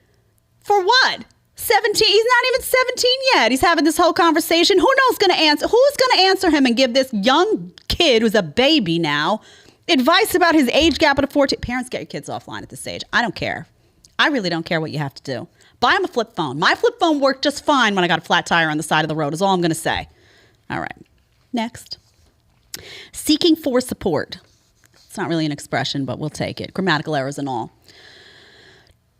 For what? 17, he's not even 17 yet. He's having this whole conversation. Who's going to answer him and give this young kid who's a baby now advice about his age gap at a 14? Parents, get your kids offline at this age. I don't care. I really don't care what you have to do. Buy him a flip phone. My flip phone worked just fine when I got a flat tire on the side of the road, is all I'm going to say. All right. Next. Seeking for support. It's not really an expression, but we'll take it. Grammatical errors and all.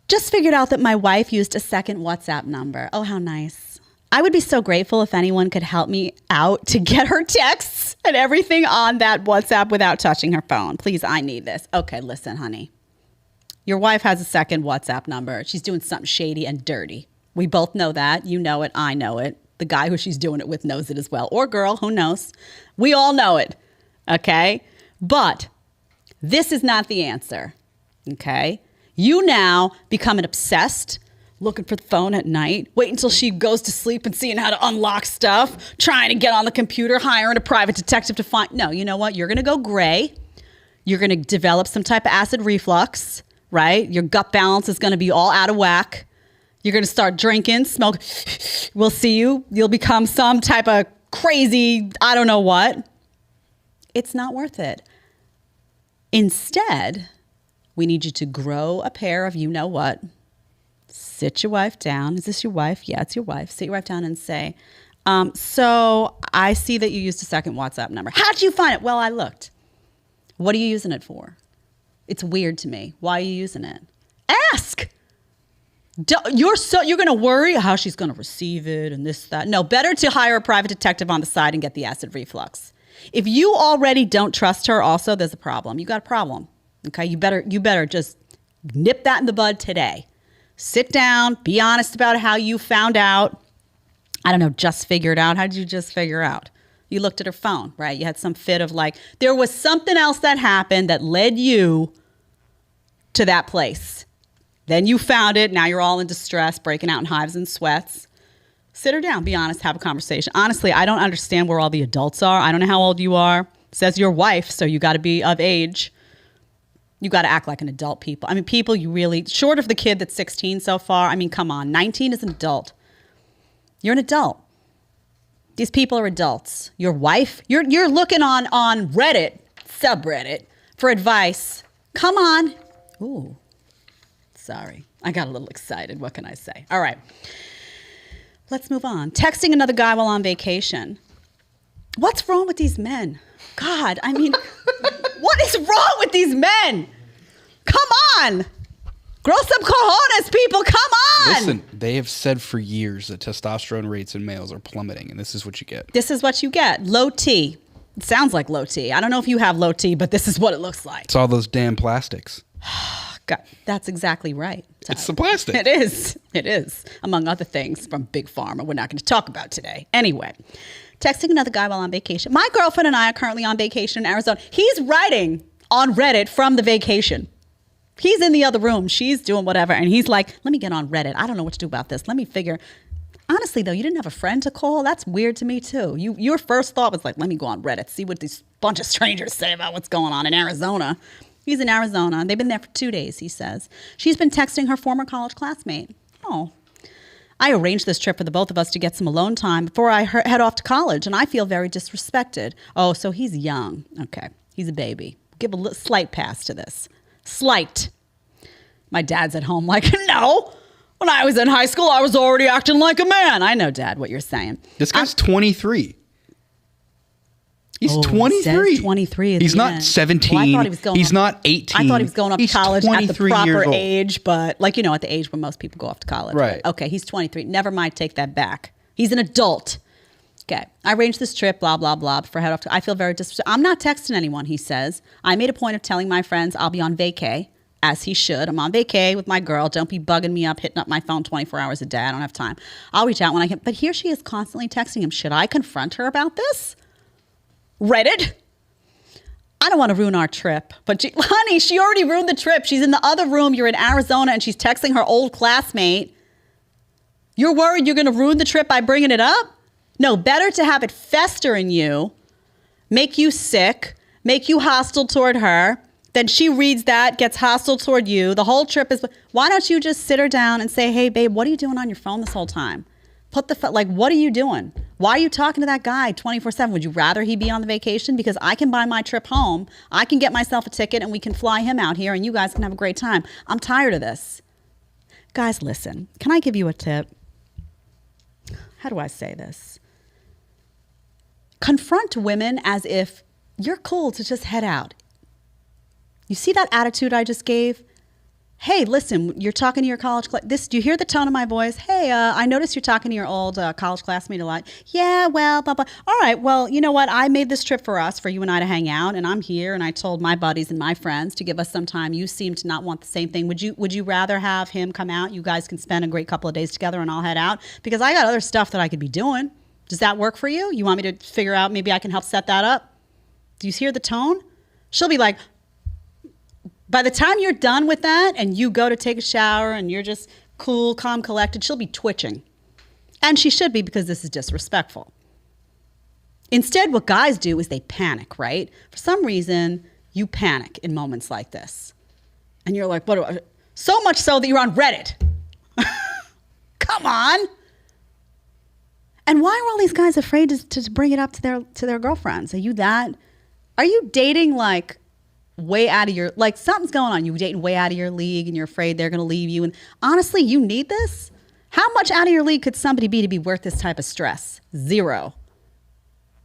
Just figured out that my wife used a second WhatsApp number. Oh, how nice. I would be so grateful if anyone could help me out to get her texts and everything on that WhatsApp without touching her phone. Please, I need this. Okay, listen, honey. Your wife has a second WhatsApp number. She's doing something shady and dirty. We both know that. You know it. I know it. The guy who she's doing it with knows it as well. Or girl, who knows? We all know it. Okay? But this is not the answer. Okay? You now become an obsessed, looking for the phone at night, wait until she goes to sleep and seeing how to unlock stuff, trying to get on the computer, hiring a private detective to find. No, you know what? You're going to go gray. You're going to develop some type of acid reflux, right? Your gut balance is going to be all out of whack. You're going to start drinking, smoke. We'll see you. You'll become some type of crazy, I don't know what. It's not worth it. Instead, we need you to grow a pair of you-know-what. Sit your wife down. Is this your wife? Yeah, it's your wife. Sit your wife down and say, so I see that you used a second WhatsApp number. How did you find it? Well, I looked. What are you using it for? It's weird to me. Why are you using it? Ask. You're going to worry how she's going to receive it and this, that. No, better to hire a private detective on the side and get the acid reflux. If you already don't trust her, also, there's a problem. You got a problem. Okay, you better just nip that in the bud today. Sit down, be honest about how you found out. I don't know, just figure it out. How did you just figure out? You looked at her phone, right? You had some fit of like, there was something else that happened that led you to that place. Then you found it. Now you're all in distress, breaking out in hives and sweats. Sit her down, be honest, have a conversation. Honestly, I don't understand where all the adults are. I don't know how old you are. It says your wife, so you got to be of age. You got to act like an adult, people. I mean, people, you really, short of the kid that's 16 so far, I mean, come on, 19 is an adult. You're an adult. These people are adults. Your wife, you're looking on Reddit, subreddit, for advice. Come on. Ooh, sorry. I got a little excited. What can I say? All right. Let's move on. Texting another guy while on vacation. What's wrong with these men? God, I mean, what is wrong with these men? Come on. Grow some cojones, people. Come on. Listen, they have said for years that testosterone rates in males are plummeting, and this is what you get. This is what you get. Low T. It sounds like low T. I don't know if you have low T, but this is what it looks like. It's all those damn plastics. God, that's exactly right. It's the plastic. It is. It is. Among other things from Big Pharma we're not going to talk about today. Anyway, texting another guy while on vacation. My girlfriend and I are currently on vacation in Arizona. He's writing on Reddit from the vacation. He's in the other room. She's doing whatever. And he's like, let me get on Reddit. I don't know what to do about this. Let me figure. Honestly, though, you didn't have a friend to call? That's weird to me, too. Your first thought was like, let me go on Reddit, see what these bunch of strangers say about what's going on in Arizona. He's in Arizona. They've been there for 2 days, he says. She's been texting her former college classmate. Oh. I arranged this trip for the both of us to get some alone time before I head off to college, and I feel very disrespected. Oh, so he's young. Okay. He's a baby. Give a slight pass to this. Slight. My dad's at home like, no. When I was in high school, I was already acting like a man. I know, Dad, what you're saying. This guy's 23. He's Oh, 23. says 23 at He's the not end. 17. Well, I thought he was going He's off- not 18. I thought he was going off to He's college at the 23 proper years old. age, but like, at the age when most people go off to college. Right. But, okay, he's 23. Never mind, take that back. He's an adult. Okay, I arranged this trip, blah, blah, blah, before I head off to, I feel very I'm not texting anyone, he says. I made a point of telling my friends I'll be on vacay, as he should. I'm on vacay with my girl. Don't be bugging me up, hitting up my phone 24 hours a day. I don't have time. I'll reach out when I can. But here she is constantly texting him. Should I confront her about this? Reddit? I don't want to ruin our trip. But honey, she already ruined the trip. She's in the other room. You're in Arizona and she's texting her old classmate. You're worried you're going to ruin the trip by bringing it up? No, better to have it fester in you, make you sick, make you hostile toward her. Then she reads that, gets hostile toward you. The whole trip is, why don't you just sit her down and say, hey, babe, what are you doing on your phone this whole time? What are you doing? Why are you talking to that guy 24/7? Would you rather he be on the vacation? Because I can buy my trip home. I can get myself a ticket and we can fly him out here and you guys can have a great time. I'm tired of this. Guys, listen, can I give you a tip? How do I say this? Confront women as if you're cool to just head out. You see that attitude I just gave? Hey, listen, you're talking to your college class. Do you hear the tone of my voice? Hey, I noticed you're talking to your old college classmate a lot. Yeah, well, blah, blah. All right, well, you know what? I made this trip for us, for you and I to hang out, and I'm here, and I told my buddies and my friends to give us some time. You seem to not want the same thing. Would you rather have him come out? You guys can spend a great couple of days together, and I'll head out? Because I got other stuff that I could be doing. Does that work for you? You want me to figure out, maybe I can help set that up? Do you hear the tone? She'll be like, by the time you're done with that and you go to take a shower and you're just cool, calm, collected, she'll be twitching. And she should be, because this is disrespectful. Instead, what guys do is they panic, right? For some reason, you panic in moments like this. And you're like, so much so that you're on Reddit. Come on. And why are all these guys afraid to bring it up to their girlfriends? Are you dating like way out of your, like something's going on. You're dating way out of your league and you're afraid they're going to leave you. And honestly, you need this? How much out of your league could somebody be to be worth this type of stress? Zero.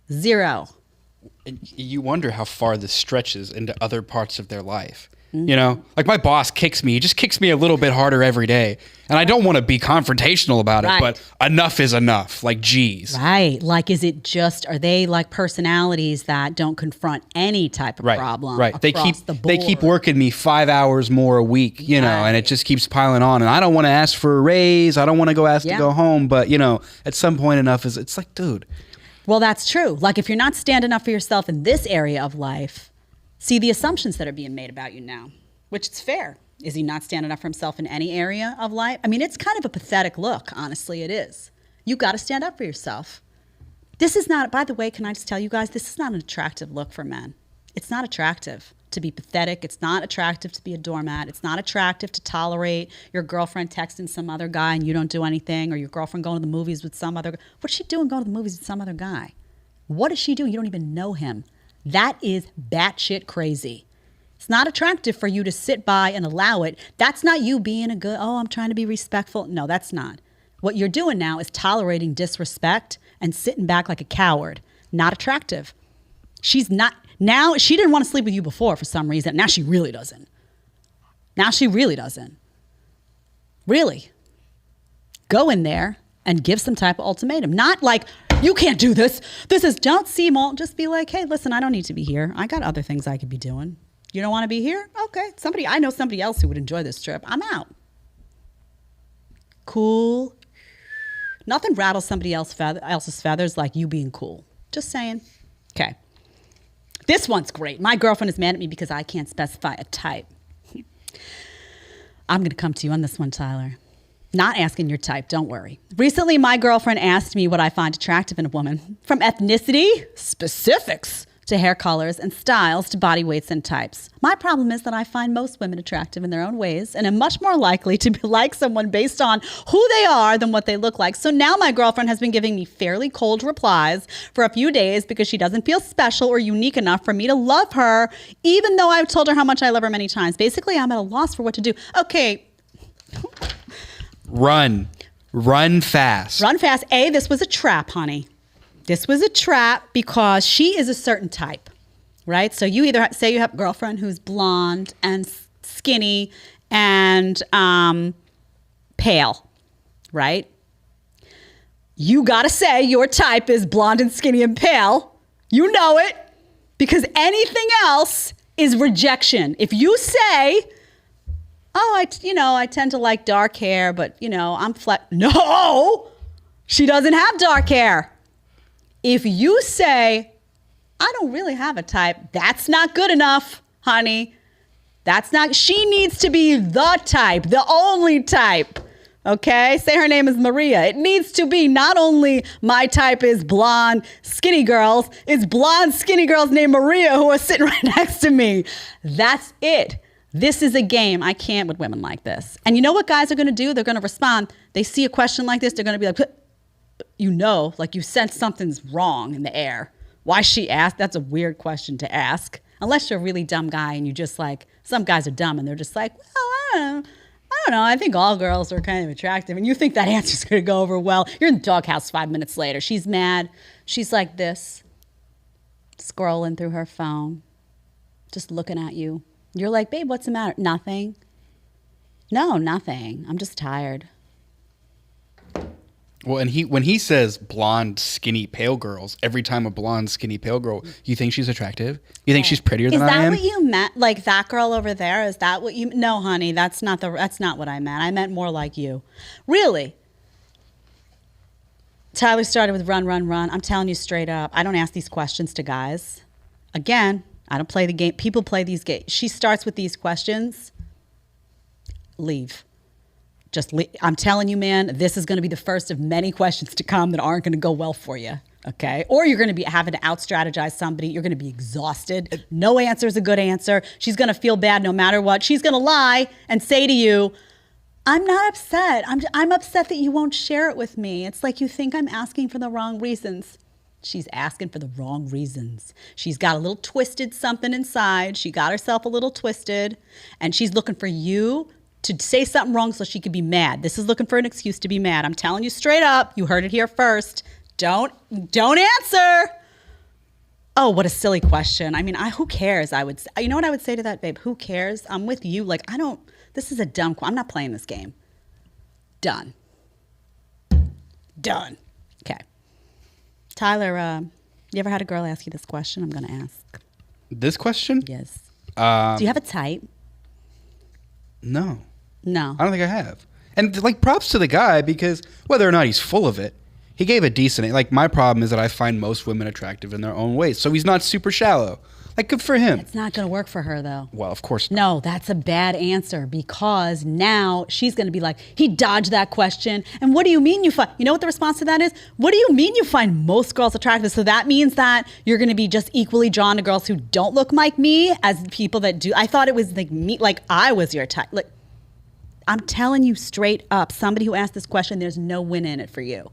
And you wonder how far this stretches into other parts of their life. You know, like my boss kicks me. He just kicks me a little bit harder every day. And I don't want to be confrontational about it, but enough is enough. Like, geez. Right. Like, are they like personalities that don't confront any type of problem? Right. They keep working me 5 hours more a week, you know, and it just keeps piling on. And I don't want to ask for a raise. I don't want to go ask to go home. But, you know, at some point it's like, dude. Well, that's true. Like, if you're not standing up for yourself in this area of life, see the assumptions that are being made about you now, which is fair. Is he not standing up for himself in any area of life? I mean, it's kind of a pathetic look. Honestly, it is. You got to stand up for yourself. This is not, by the way, can I just tell you guys, this is not an attractive look for men. It's not attractive to be pathetic. It's not attractive to be a doormat. It's not attractive to tolerate your girlfriend texting some other guy and you don't do anything, or your girlfriend going to the movies with some other guy. What's she doing going to the movies with some other guy? What is she doing? You don't even know him. That is batshit crazy. It's not attractive for you to sit by and allow it. That's not you being a good, I'm trying to be respectful. No, that's not. What you're doing now is tolerating disrespect and sitting back like a coward. Not attractive. She didn't want to sleep with you before for some reason. Now she really doesn't. Really. Go in there and give some type of ultimatum. Not like, you can't do this. Don't seem all, just be like, hey, listen, I don't need to be here. I got other things I could be doing. You don't want to be here? Okay. I know somebody else who would enjoy this trip. I'm out. Cool. Nothing rattles somebody else's feathers like you being cool. Just saying. Okay. This one's great. My girlfriend is mad at me because I can't specify a type. I'm going to come to you on this one, Tyler. Not asking your type, don't worry. Recently, my girlfriend asked me what I find attractive in a woman. From ethnicity, specifics, to hair colors and styles, to body weights and types. My problem is that I find most women attractive in their own ways and am much more likely to like someone based on who they are than what they look like. So now my girlfriend has been giving me fairly cold replies for a few days because she doesn't feel special or unique enough for me to love her, even though I've told her how much I love her many times. Basically, I'm at a loss for what to do. Okay. Run fast. Run fast. This was a trap, honey. This was a trap because she is a certain type, right? So you either say you have a girlfriend who's blonde and skinny and pale, right? You got to say your type is blonde and skinny and pale. You know it, because anything else is rejection. If you say, oh, I tend to like dark hair, but, I'm no, she doesn't have dark hair. If you say, I don't really have a type, that's not good enough, honey. She needs to be the type, the only type. Okay? Say her name is Maria. It needs to be not only my type is blonde, skinny girls, it's blonde, skinny girls named Maria who are sitting right next to me. That's it. This is a game. I can't with women like this. And you know what guys are going to do? They're going to respond. They see a question like this. They're going to be like, like you sense something's wrong in the air. Why she asked? That's a weird question to ask. Unless you're a really dumb guy and you just like, some guys are dumb and they're just like, well, I don't know. I think all girls are kind of attractive. And you think that answer's going to go over well. You're in the doghouse 5 minutes later. She's mad. She's like this, scrolling through her phone, just looking at you. You're like, babe, what's the matter? Nothing. No, nothing. I'm just tired. Well, and when he says blonde, skinny, pale girls, every time a blonde, skinny, pale girl, you think she's attractive? You think she's prettier than I am? Is that what you meant? Like that girl over there? Is that what you? No, honey, that's not what I meant. I meant more like you. Really? Tyler started with run, run, run. I'm telling you straight up, I don't ask these questions to guys. Again, I don't play the game. People play these games. She starts with these questions. Leave. I'm telling you, man, this is going to be the first of many questions to come that aren't going to go well for you, okay? Or you're going to be having to out-strategize somebody. You're going to be exhausted. No answer is a good answer. She's going to feel bad no matter what. She's going to lie and say to you, I'm not upset. I'm upset that you won't share it with me. It's like you think I'm asking for the wrong reasons. She's asking for the wrong reasons. She's got a little twisted something inside. She got herself a little twisted, and she's looking for you to say something wrong so she could be mad. This is looking for an excuse to be mad. I'm telling you straight up. You heard it here first. Don't answer. Oh, what a silly question. I mean, who cares? You know what I would say to that, babe? Who cares? I'm with you. Like, this is a dumb I'm not playing this game. Done. Okay. Tyler, you ever had a girl ask you this question? I'm going to ask. This question? Yes. Do you have a type? No. No. I don't think I have. And like props to the guy, because whether or not he's full of it, he gave a decent, like my problem is that I find most women attractive in their own ways. So he's not super shallow. Like good for him. It's not going to work for her though. Well, of course not. No, that's a bad answer, because now she's going to be like, he dodged that question. And what do you mean you find, you know what the response to that is? What do you mean you find most girls attractive? So that means that you're going to be just equally drawn to girls who don't look like me as people that do. I thought it was like me, like I was your type. Like, I'm telling you straight up, somebody who asked this question, there's no win in it for you.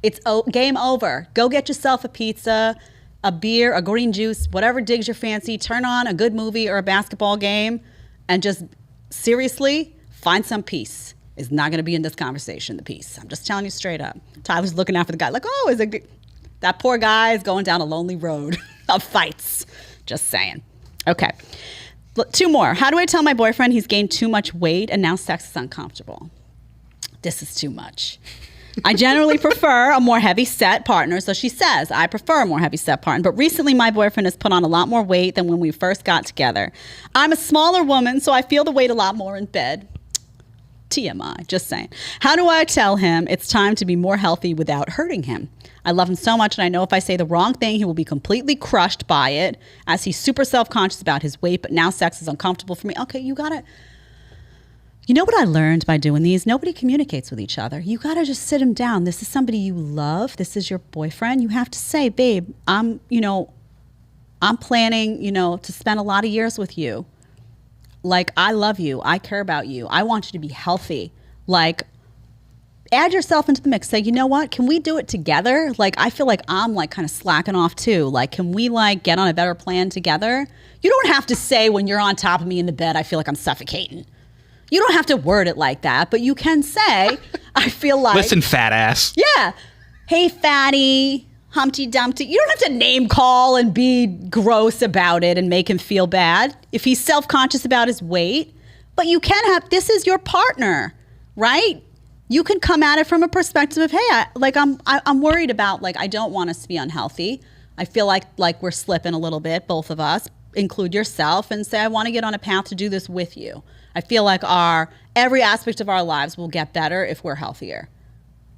It's game over. Go get yourself a pizza, a beer, a green juice, whatever digs your fancy. Turn on a good movie or a basketball game and just seriously find some peace. It's not going to be in this conversation, the peace. I'm just telling you straight up. Tyler's looking out for the guy like, oh, is it good? That poor guy is going down a lonely road of fights. Just saying. Okay. Two more. How do I tell my boyfriend he's gained too much weight and now sex is uncomfortable? This is too much. I generally prefer a more heavy-set partner. So she says, I prefer a more heavy-set partner. But recently, my boyfriend has put on a lot more weight than when we first got together. I'm a smaller woman, so I feel the weight a lot more in bed. TMI, just saying. How do I tell him it's time to be more healthy without hurting him? I love him so much, and I know if I say the wrong thing, he will be completely crushed by it, as he's super self-conscious about his weight, but now sex is uncomfortable for me. Okay, you gotta... You know what I learned by doing these? Nobody communicates with each other. You got to just sit him down. This is somebody you love. This is your boyfriend. You have to say, babe, I'm planning, to spend a lot of years with you. Like, I love you. I care about you. I want you to be healthy. Like, add yourself into the mix. Say, you know what? Can we do it together? Like, I feel like I'm like kind of slacking off too. Like, can we like get on a better plan together? You don't have to say when you're on top of me in the bed, I feel like I'm suffocating. You don't have to word it like that, but you can say, I feel like... Listen, fat ass. Yeah. Hey, fatty. Humpty Dumpty. You don't have to name call and be gross about it and make him feel bad if he's self-conscious about his weight. But you can have, this is your partner, right? You can come at it from a perspective of, hey, I'm worried about, like, I don't want us to be unhealthy. I feel like we're slipping a little bit, both of us. Include yourself and say, I want to get on a path to do this with you. I feel like every aspect of our lives will get better if we're healthier.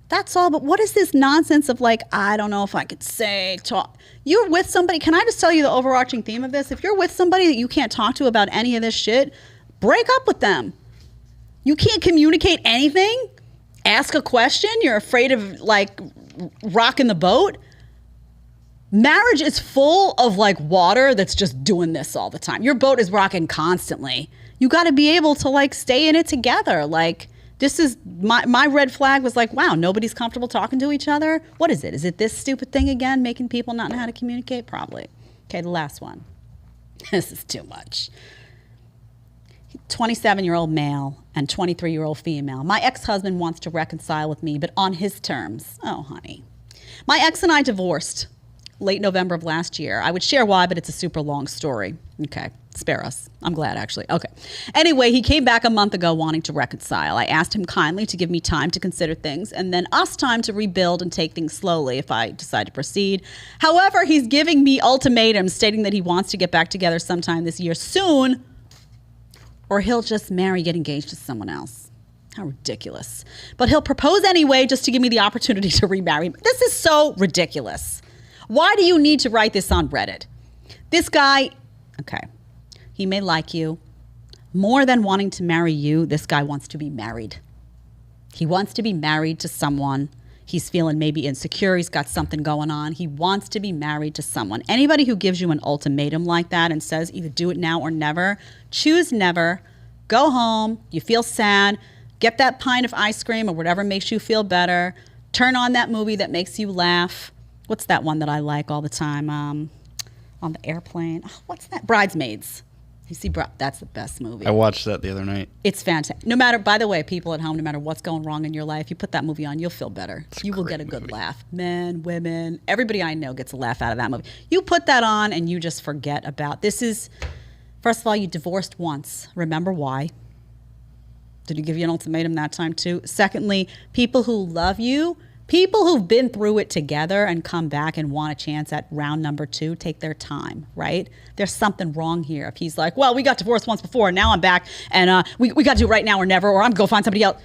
That's all. But what is this nonsense of, like, I don't know if I could talk. You're with somebody. Can I just tell you the overarching theme of this? If you're with somebody that you can't talk to about any of this shit, break up with them. You can't communicate anything? Ask a question? You're afraid of, like, rocking the boat? Marriage is full of, like, water that's just doing this all the time. Your boat is rocking constantly. You got to be able to, like, stay in it together. Like, this is my red flag was like, wow, nobody's comfortable talking to each other. What is it? Is it this stupid thing again, making people not know how to communicate? Probably. Okay, the last one. This is too much. 27-year-old male and 23-year-old female. My ex-husband wants to reconcile with me, but on his terms. Oh, honey. My ex and I divorced late November of last year. I would share why, but it's a super long story. Okay, spare us. I'm glad, actually. Okay. Anyway, he came back a month ago wanting to reconcile. I asked him kindly to give me time to consider things and then us time to rebuild and take things slowly if I decide to proceed. However, he's giving me ultimatums stating that he wants to get back together sometime this year soon, or he'll just get engaged to someone else. How ridiculous. But he'll propose anyway just to give me the opportunity to remarry. This is so ridiculous. Why do you need to write this on Reddit? This guy, okay, he may like you. More than wanting to marry you, this guy wants to be married. He wants to be married to someone. He's feeling maybe insecure. He's got something going on. He wants to be married to someone. Anybody who gives you an ultimatum like that and says either do it now or never, choose never. Go home. You feel sad. Get that pint of ice cream or whatever makes you feel better. Turn on that movie that makes you laugh. What's that one that I like all the time on the airplane? Oh, what's that? Bridesmaids. You see, that's the best movie. I watched that the other night. It's fantastic. No matter, by the way, people at home, no matter what's going wrong in your life, you put that movie on, you'll feel better. You will get a good laugh. Men, women, everybody I know gets a laugh out of that movie. You put that on and you just forget about this. Is, first of all, you divorced once. Remember why? Did he give you an ultimatum that time too? Secondly, people who love you, people who've been through it together and come back and want a chance at round number 2, take their time, right? There's something wrong here. If he's like, well, we got divorced once before, and now I'm back, and we got to do it right now or never, or I'm going to go find somebody else.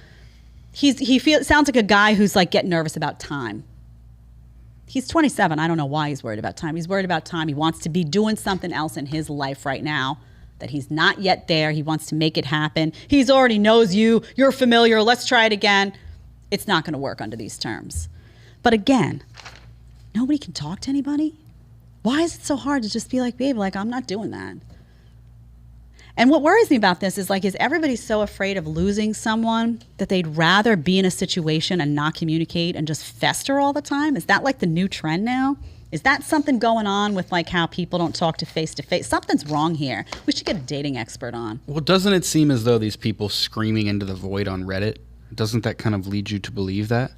Sounds like a guy who's like getting nervous about time. He's 27. I don't know why he's worried about time. He's worried about time. He wants to be doing something else in his life right now that he's not yet there. He wants to make it happen. He's already knows you. You're familiar. Let's try it again. It's not going to work under these terms. But again, nobody can talk to anybody. Why is it so hard to just be like, babe, like, I'm not doing that? And what worries me about this is, like, is everybody so afraid of losing someone that they'd rather be in a situation and not communicate and just fester all the time? Is that like the new trend now? Is that something going on with, like, how people don't talk to face? Something's wrong here. We should get a dating expert on. Well, doesn't it seem as though these people screaming into the void on Reddit, doesn't that kind of lead you to believe that?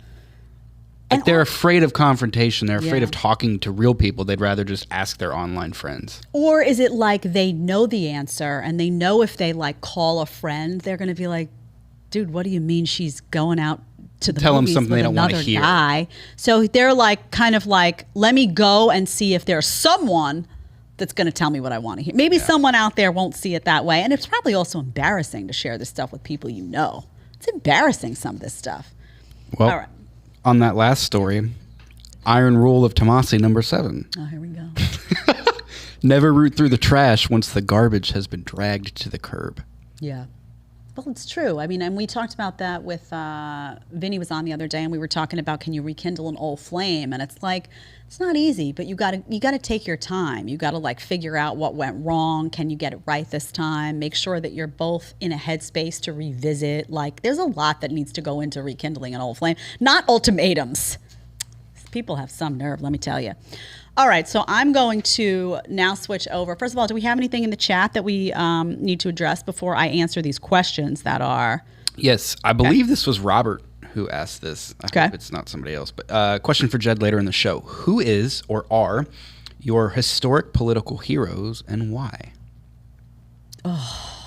Like, they're afraid of confrontation. They're afraid of talking to real people. They'd rather just ask their online friends. Or is it like they know the answer and they know if they, like, call a friend, they're going to be like, dude, what do you mean she's going out to the Tell them movies something with they don't want to another hear. guy? So they're like, kind of like, let me go and see if there's someone that's going to tell me what I want to hear. Maybe someone out there won't see it that way. And it's probably also embarrassing to share this stuff with people you know. It's embarrassing, some of this stuff. Well, all right. On that last story, iron rule of Tomasi number 7. Oh, here we go. Never root through the trash once the garbage has been dragged to the curb. Yeah. Well, it's true. I mean, and we talked about that with, Vinny was on the other day, and we were talking about, can you rekindle an old flame? And it's like, it's not easy, but you gotta take your time. You gotta, like, figure out what went wrong. Can you get it right this time? Make sure that you're both in a headspace to revisit. Like, there's a lot that needs to go into rekindling an old flame. Not ultimatums. People have some nerve, let me tell you. All right, so I'm going to now switch over. First of all, do we have anything in the chat that we need to address before I answer these questions that are... Yes, I believe this was Robert who asked this. I Okay. hope it's not somebody else. But question for Jed later in the show. Who is or are your historic political heroes and why? Oh.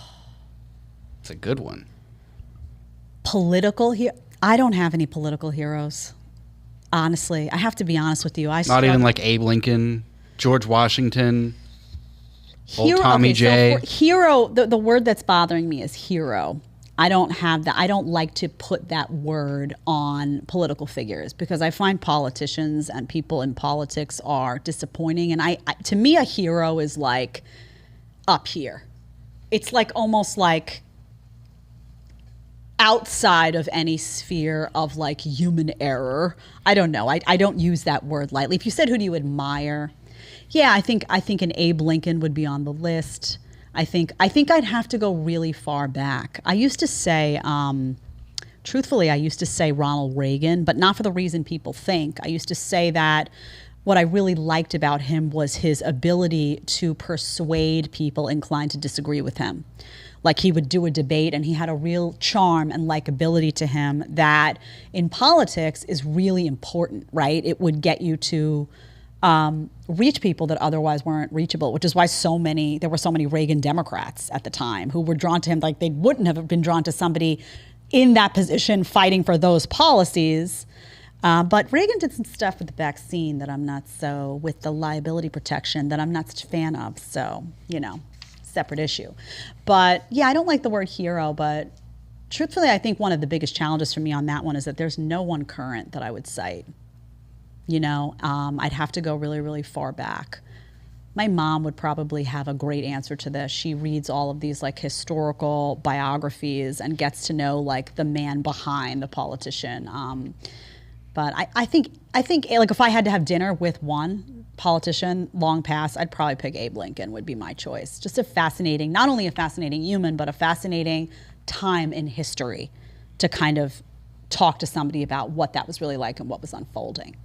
It's a good one. I don't have any political heroes. Honestly, I have to be honest with you. Not even like Abe Lincoln, George Washington, old Tommy J. So hero, the word that's bothering me is hero. I don't have that. I don't like to put that word on political figures because I find politicians and people in politics are disappointing. And to me, a hero is like up here. It's like almost like outside of any sphere of like human error. I don't know. I don't use that word lightly. If you said who do you admire? Yeah, I think an Abe Lincoln would be on the list. I think I'd have to go really far back. I used to say, truthfully, I used to say Ronald Reagan, but not for the reason people think. I used to say that what I really liked about him was his ability to persuade people inclined to disagree with him. Like he would do a debate and he had a real charm and likability to him that in politics is really important, right? It would get you to reach people that otherwise weren't reachable, which is why there were so many Reagan Democrats at the time who were drawn to him. Like they wouldn't have been drawn to somebody in that position fighting for those policies. But Reagan did some stuff with the vaccine that I'm not so, with the liability protection that I'm not such a fan of. So, separate issue. But yeah, I don't like the word hero, but truthfully, I think one of the biggest challenges for me on that one is that there's no one current that I would cite. I'd have to go really, really far back. My mom would probably have a great answer to this. She reads all of these like historical biographies and gets to know like the man behind the politician. But I think like if I had to have dinner with one politician long past, I'd probably pick Abe Lincoln would be my choice. Just not only a fascinating human, but a fascinating time in history to kind of talk to somebody about what that was really like and what was unfolding.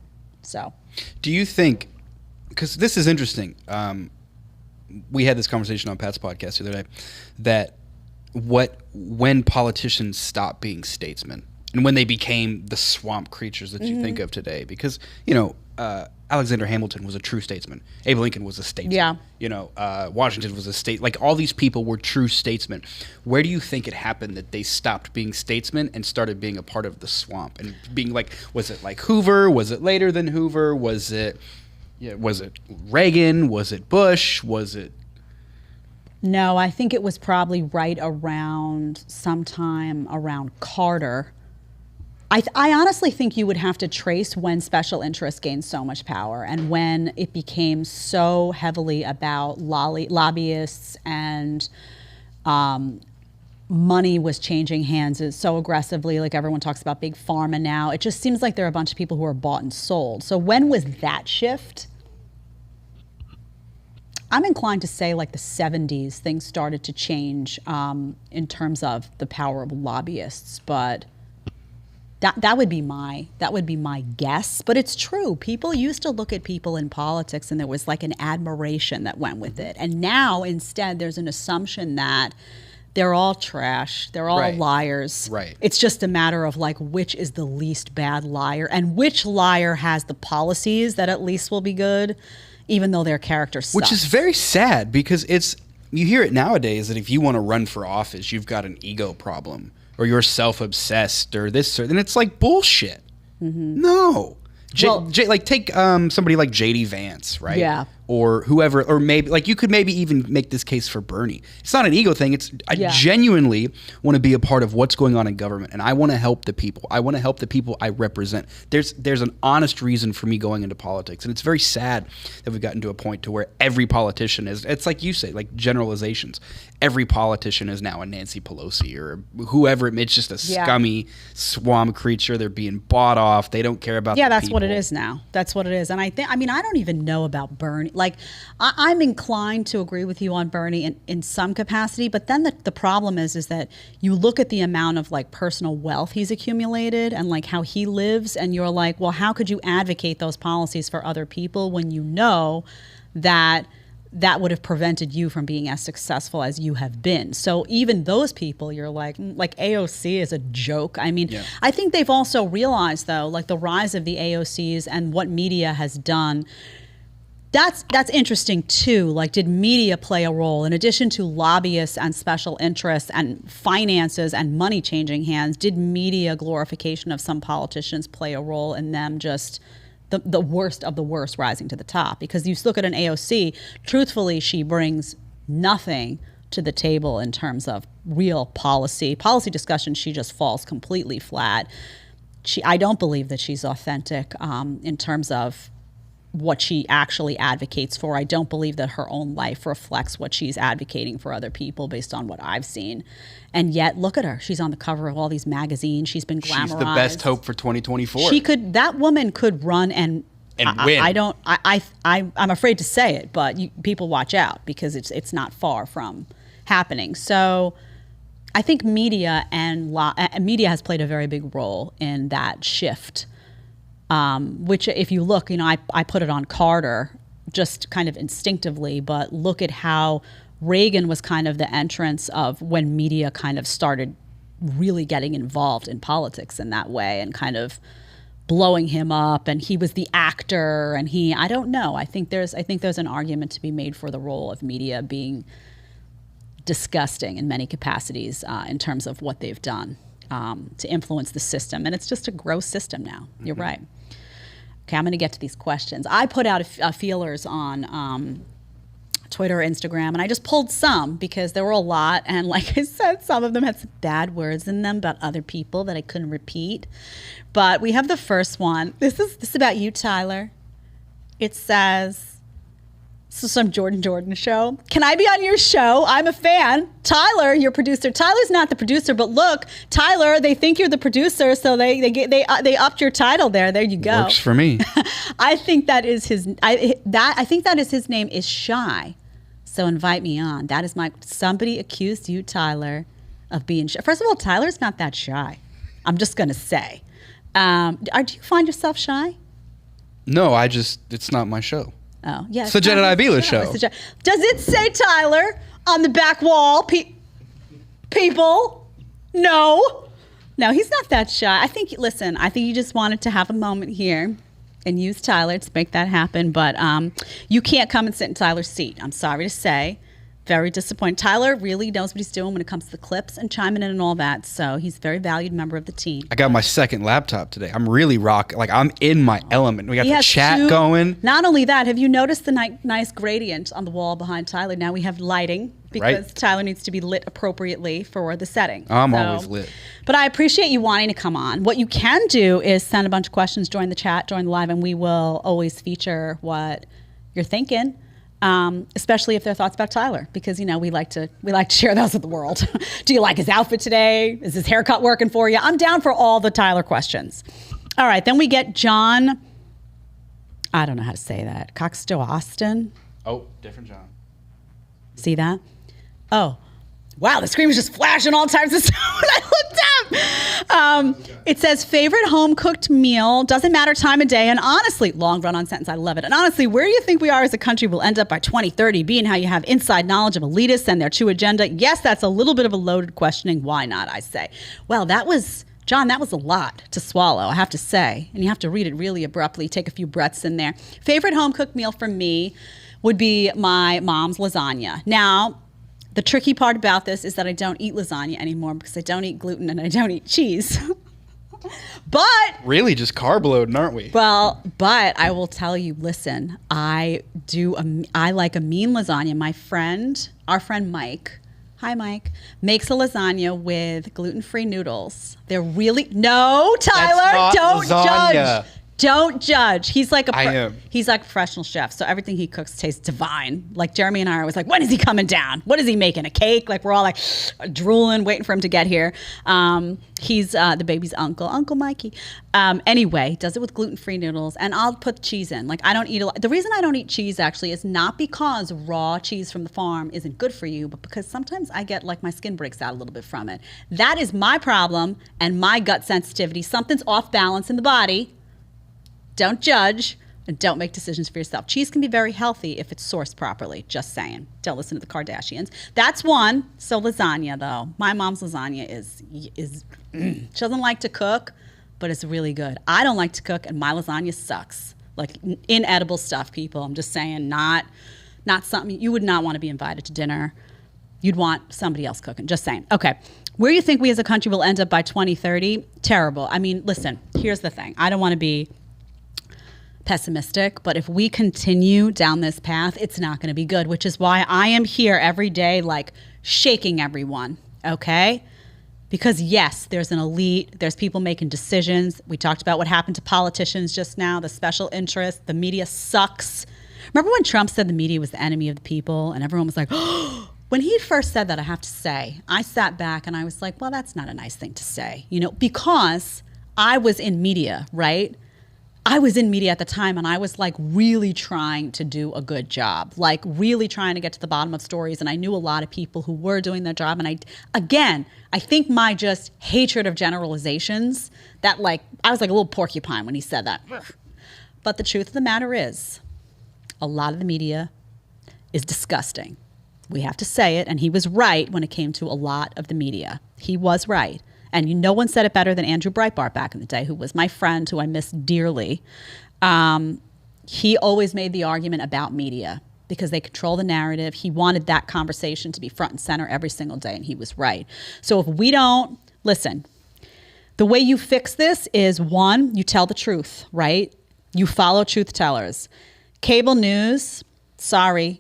So, do you think, because this is interesting, we had this conversation on Pat's podcast the other day, that when politicians stop being statesmen and when they became the swamp creatures that you think of today, because, Alexander Hamilton was a true statesman. Abe Lincoln was a statesman. Yeah. Washington was a like all these people were true statesmen. Where do you think it happened that they stopped being statesmen and started being a part of the swamp and being like, was it like Hoover? Was it later than Hoover? Was it Reagan? Was it Bush? Was it? No, I think it was probably right around sometime around Carter. I honestly think you would have to trace when special interests gained so much power and when it became so heavily about lobbyists and money was changing hands so aggressively. Like everyone talks about big pharma now. It just seems like there are a bunch of people who are bought and sold. So when was that shift? I'm inclined to say like the 70s, things started to change in terms of the power of lobbyists, but that would be my guess. But it's true. People used to look at people in politics and there was like an admiration that went with it. And now instead there's an assumption that they're all trash. They're all liars. Right. It's just a matter of like which is the least bad liar and which liar has the policies that at least will be good, even though their character sucks. Which is very sad because you hear it nowadays that if you want to run for office, you've got an ego problem or you're self-obsessed or this or then it's like bullshit. No. Like take somebody like J.D. Vance, right? Yeah. Or whoever, or maybe like you could maybe even make this case for Bernie. It's not an ego thing. I genuinely want to be a part of what's going on in government, and I want to help the people. I want to help the people I represent. There's an honest reason for me going into politics, and it's very sad that we've gotten to a point to where every politician is. It's like you say, like generalizations. Every politician is now a Nancy Pelosi or whoever. It's just a scummy swamp creature. They're being bought off. They don't care about. Yeah, that's what it is now. That's what it is, and I don't even know about Bernie. Like, I'm inclined to agree with you on Bernie in some capacity, but then the problem is that you look at the amount of like personal wealth he's accumulated and like how he lives, and you're like, well, how could you advocate those policies for other people when you know that that would have prevented you from being as successful as you have been. So even those people, you're like AOC is a joke. I mean, I think they've also realized, though, like the rise of the AOCs and what media has done. That's interesting too. Like, did media play a role in addition to lobbyists and special interests and finances and money changing hands? Did media glorification of some politicians play a role in them just the worst of the worst rising to the top? Because you look at an AOC, truthfully, she brings nothing to the table in terms of real policy discussion. She just falls completely flat. I don't believe that she's authentic in terms of what she actually advocates for. I don't believe that her own life reflects what she's advocating for other people based on what I've seen. And yet, look at her. She's on the cover of all these magazines. She's been glamorized. She's the best hope for 2024. That woman could run and win. I'm afraid to say it, but people watch out because it's not far from happening. So I think media media has played a very big role in that shift. Which, if you look, I put it on Carter just kind of instinctively, but look at how Reagan was kind of the entrance of when media kind of started really getting involved in politics in that way and kind of blowing him up, and he was the actor, and I don't know. I think there's an argument to be made for the role of media being disgusting in many capacities in terms of what they've done to influence the system, and it's just a gross system now. You're right. Okay, I'm going to get to these questions. I put out feelers on Twitter or Instagram, and I just pulled some because there were a lot, and like I said, some of them had some bad words in them about other people that I couldn't repeat. But we have the first one. This is about you, Tyler. It says, this is some Jordan show. Can I be on your show? I'm a fan. Tyler, your producer. Tyler's not the producer, but look, Tyler, they think you're the producer, so they upped your title there. There you go. Works for me. I think that is his. I think that is his name is Shy. So invite me on. That is somebody accused you, Tyler, of being shy. First of all, Tyler's not that shy. I'm just gonna say. Do you find yourself shy? No, it's not my show. Oh, yeah. It's the Jedediah Bila show. Does it say Tyler on the back wall? People? No, he's not that shy. I think you just wanted to have a moment here and use Tyler to make that happen. But you can't come and sit in Tyler's seat. I'm sorry to say. Very disappointed. Tyler really knows what he's doing when it comes to the clips and chiming in and all that. So he's a very valued member of the team. I got my second laptop today. I'm really I'm in my element. We got the chat going. Not only that, have you noticed the nice gradient on the wall behind Tyler? Now we have lighting because Tyler needs to be lit appropriately for the setting. I'm always lit. But I appreciate you wanting to come on. What you can do is send a bunch of questions, join the chat, join the live, and we will always feature what you're thinking. Especially if they're thoughts about Tyler, because we like to share those with the world. Do you like his outfit today? Is his haircut working for you? I'm down for all the Tyler questions. All right, then we get John. I don't know how to say that. Coxto Austin. Oh, different John. See that? Oh, wow! The screen was just flashing all types of stuff when I looked up. It says favorite home cooked meal, doesn't matter time of day, and honestly, long run on sentence, I love it. And honestly, where do you think we are as a country will end up by 2030, being how you have inside knowledge of elitists and their true agenda? Yes, that's a little bit of a loaded questioning. Why not, I say. Well, John, that was a lot to swallow, I have to say. And you have to read it really abruptly, take a few breaths in there. Favorite home cooked meal for me would be my mom's lasagna. Now, the tricky part about this is that I don't eat lasagna anymore because I don't eat gluten and I don't eat cheese. But really just carb loading, aren't we? Well, but I will tell you, listen, I like a mean lasagna. Our friend Mike, hi Mike, makes a lasagna with gluten-free noodles. They're really, no, Tyler, don't judge. Don't judge. He's like he's like a professional chef, so everything he cooks tastes divine. Like Jeremy and I are always like, when is he coming down? What is he making? A cake? Like we're all like drooling, waiting for him to get here. He's the baby's uncle, Uncle Mikey. Anyway, does it with gluten-free noodles, and I'll put cheese in. Like I don't eat the reason I don't eat cheese actually is not because raw cheese from the farm isn't good for you, but because sometimes I get like my skin breaks out a little bit from it. That is my problem and my gut sensitivity. Something's off balance in the body. Don't judge, and don't make decisions for yourself. Cheese can be very healthy if it's sourced properly. Just saying. Don't listen to the Kardashians. That's one. So lasagna, though. My mom's lasagna is she doesn't like to cook, but it's really good. I don't like to cook, and my lasagna sucks. Like inedible stuff, people. I'm just saying, not something you would not want to be invited to dinner. You'd want somebody else cooking. Just saying. Okay. Where do you think we as a country will end up by 2030? Terrible. I mean, listen, here's the thing. I don't want to be pessimistic, but if we continue down this path, it's not going to be good, which is why I am here every day, like shaking everyone, okay? Because yes, there's an elite, there's people making decisions. We talked about what happened to politicians just now, the special interest, the media sucks. Remember when Trump said the media was the enemy of the people, and everyone was like, oh, when he first said that, I have to say, I sat back and I was like, well, that's not a nice thing to say, because I was in media, right? I was in media at the time, and I was like really trying to do a good job, like really trying to get to the bottom of stories. And I knew a lot of people who were doing their job. And I think my just hatred of generalizations, that like, I was like a little porcupine when he said that. But the truth of the matter is, a lot of the media is disgusting. We have to say it. And he was right when it came to a lot of the media. He was right. And no one said it better than Andrew Breitbart back in the day, who was my friend, who I miss dearly. He always made the argument about media because they control the narrative. He wanted that conversation to be front and center every single day, and he was right. So if we don't, listen, the way you fix this is, one, you tell the truth, right? You follow truth tellers. Cable news,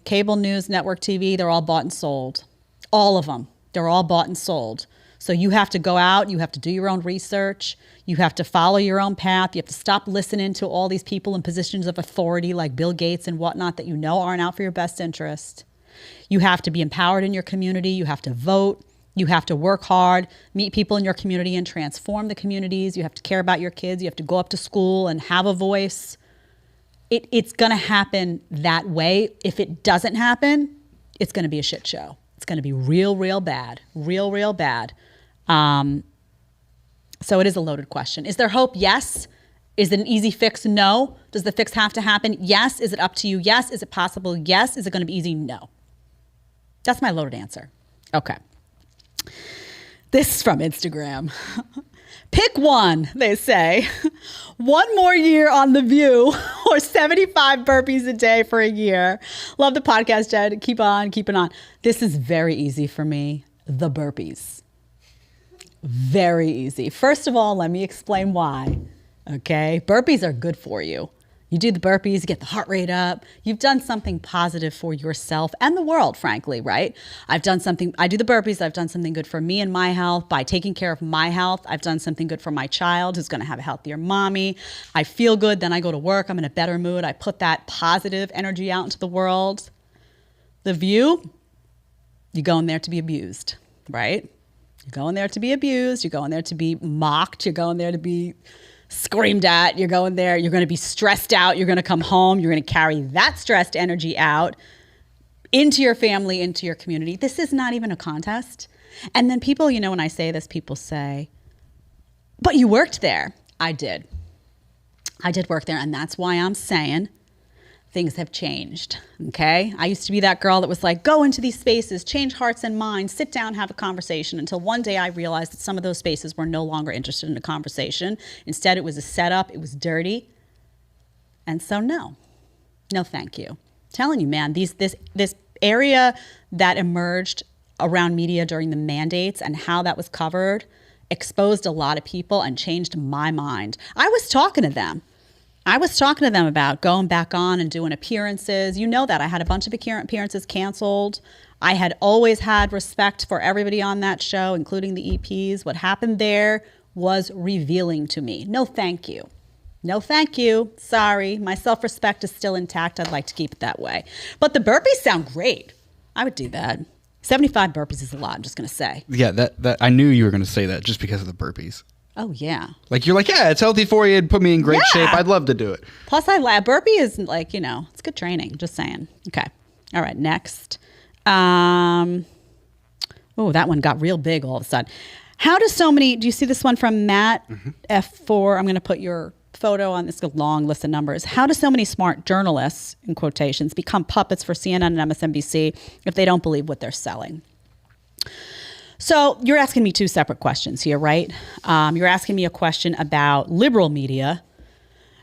cable news, network TV, they're all bought and sold. All of them. They're all bought and sold. So you have to go out, you have to do your own research, you have to follow your own path, you have to stop listening to all these people in positions of authority like Bill Gates and whatnot that aren't out for your best interest. You have to be empowered in your community, you have to vote, you have to work hard, meet people in your community and transform the communities, you have to care about your kids, you have to go up to school and have a voice. It's gonna happen that way. If it doesn't happen, it's gonna be a shit show. It's gonna be real, real bad, real bad. So it is a loaded question. Is there hope? Yes. Is it an easy fix? No. Does the fix have to happen? Yes. Is it up to you? Yes. Is it possible? Yes. Is it going to be easy? No. That's my loaded answer. Okay. This is from Instagram. Pick one, they say. One more year on The View or 75 burpees a day for a year. Love the podcast, Jed. Keep on keeping on. This is very easy for me. The burpees. Very easy. First of all, let me explain why. Okay? Burpees are good for you. You do the burpees, you get the heart rate up. You've done something positive for yourself and the world, frankly, right? I do the burpees, I've done something good for me and my health. By taking care of my health, I've done something good for my child who's gonna have a healthier mommy. I feel good, then I go to work, I'm in a better mood. I put that positive energy out into the world. The View, you go in there to be abused, right? You're going there to be abused. You're going there to be mocked. You're going there to be screamed at. You're going there. You're going to be stressed out. You're going to come home. You're going to carry that stressed energy out into your family, into your community. This is not even a contest. And then people, when I say this, people say, but you worked there. I did. I did work there. And that's why I'm saying things have changed, okay? I used to be that girl that was like, go into these spaces, change hearts and minds, sit down, have a conversation, until one day I realized that some of those spaces were no longer interested in a conversation. Instead, it was a setup, it was dirty. And so no thank you. I'm telling you, man, this area that emerged around media during the mandates and how that was covered exposed a lot of people and changed my mind. I was talking to them about going back on and doing appearances. You know that. I had a bunch of appearances canceled. I had always had respect for everybody on that show, including the EPs. What happened there was revealing to me. No, thank you. No, thank you. Sorry. My self-respect is still intact. I'd like to keep it that way. But the burpees sound great. I would do that. 75 burpees is a lot, I'm just going to say. Yeah, that I knew you were going to say that just because of the burpees. Oh, yeah. Like, you're like, yeah, it's healthy for you. It'd put me in great shape. I'd love to do it. Plus, burpee is like, it's good training. Just saying. Okay. All right. Next. That one got real big all of a sudden. How do you see this one from Matt F4? I'm going to put your photo on this long list of numbers. How do so many smart journalists, in quotations, become puppets for CNN and MSNBC if they don't believe what they're selling? So you're asking me two separate questions here, right? You're asking me a question about liberal media,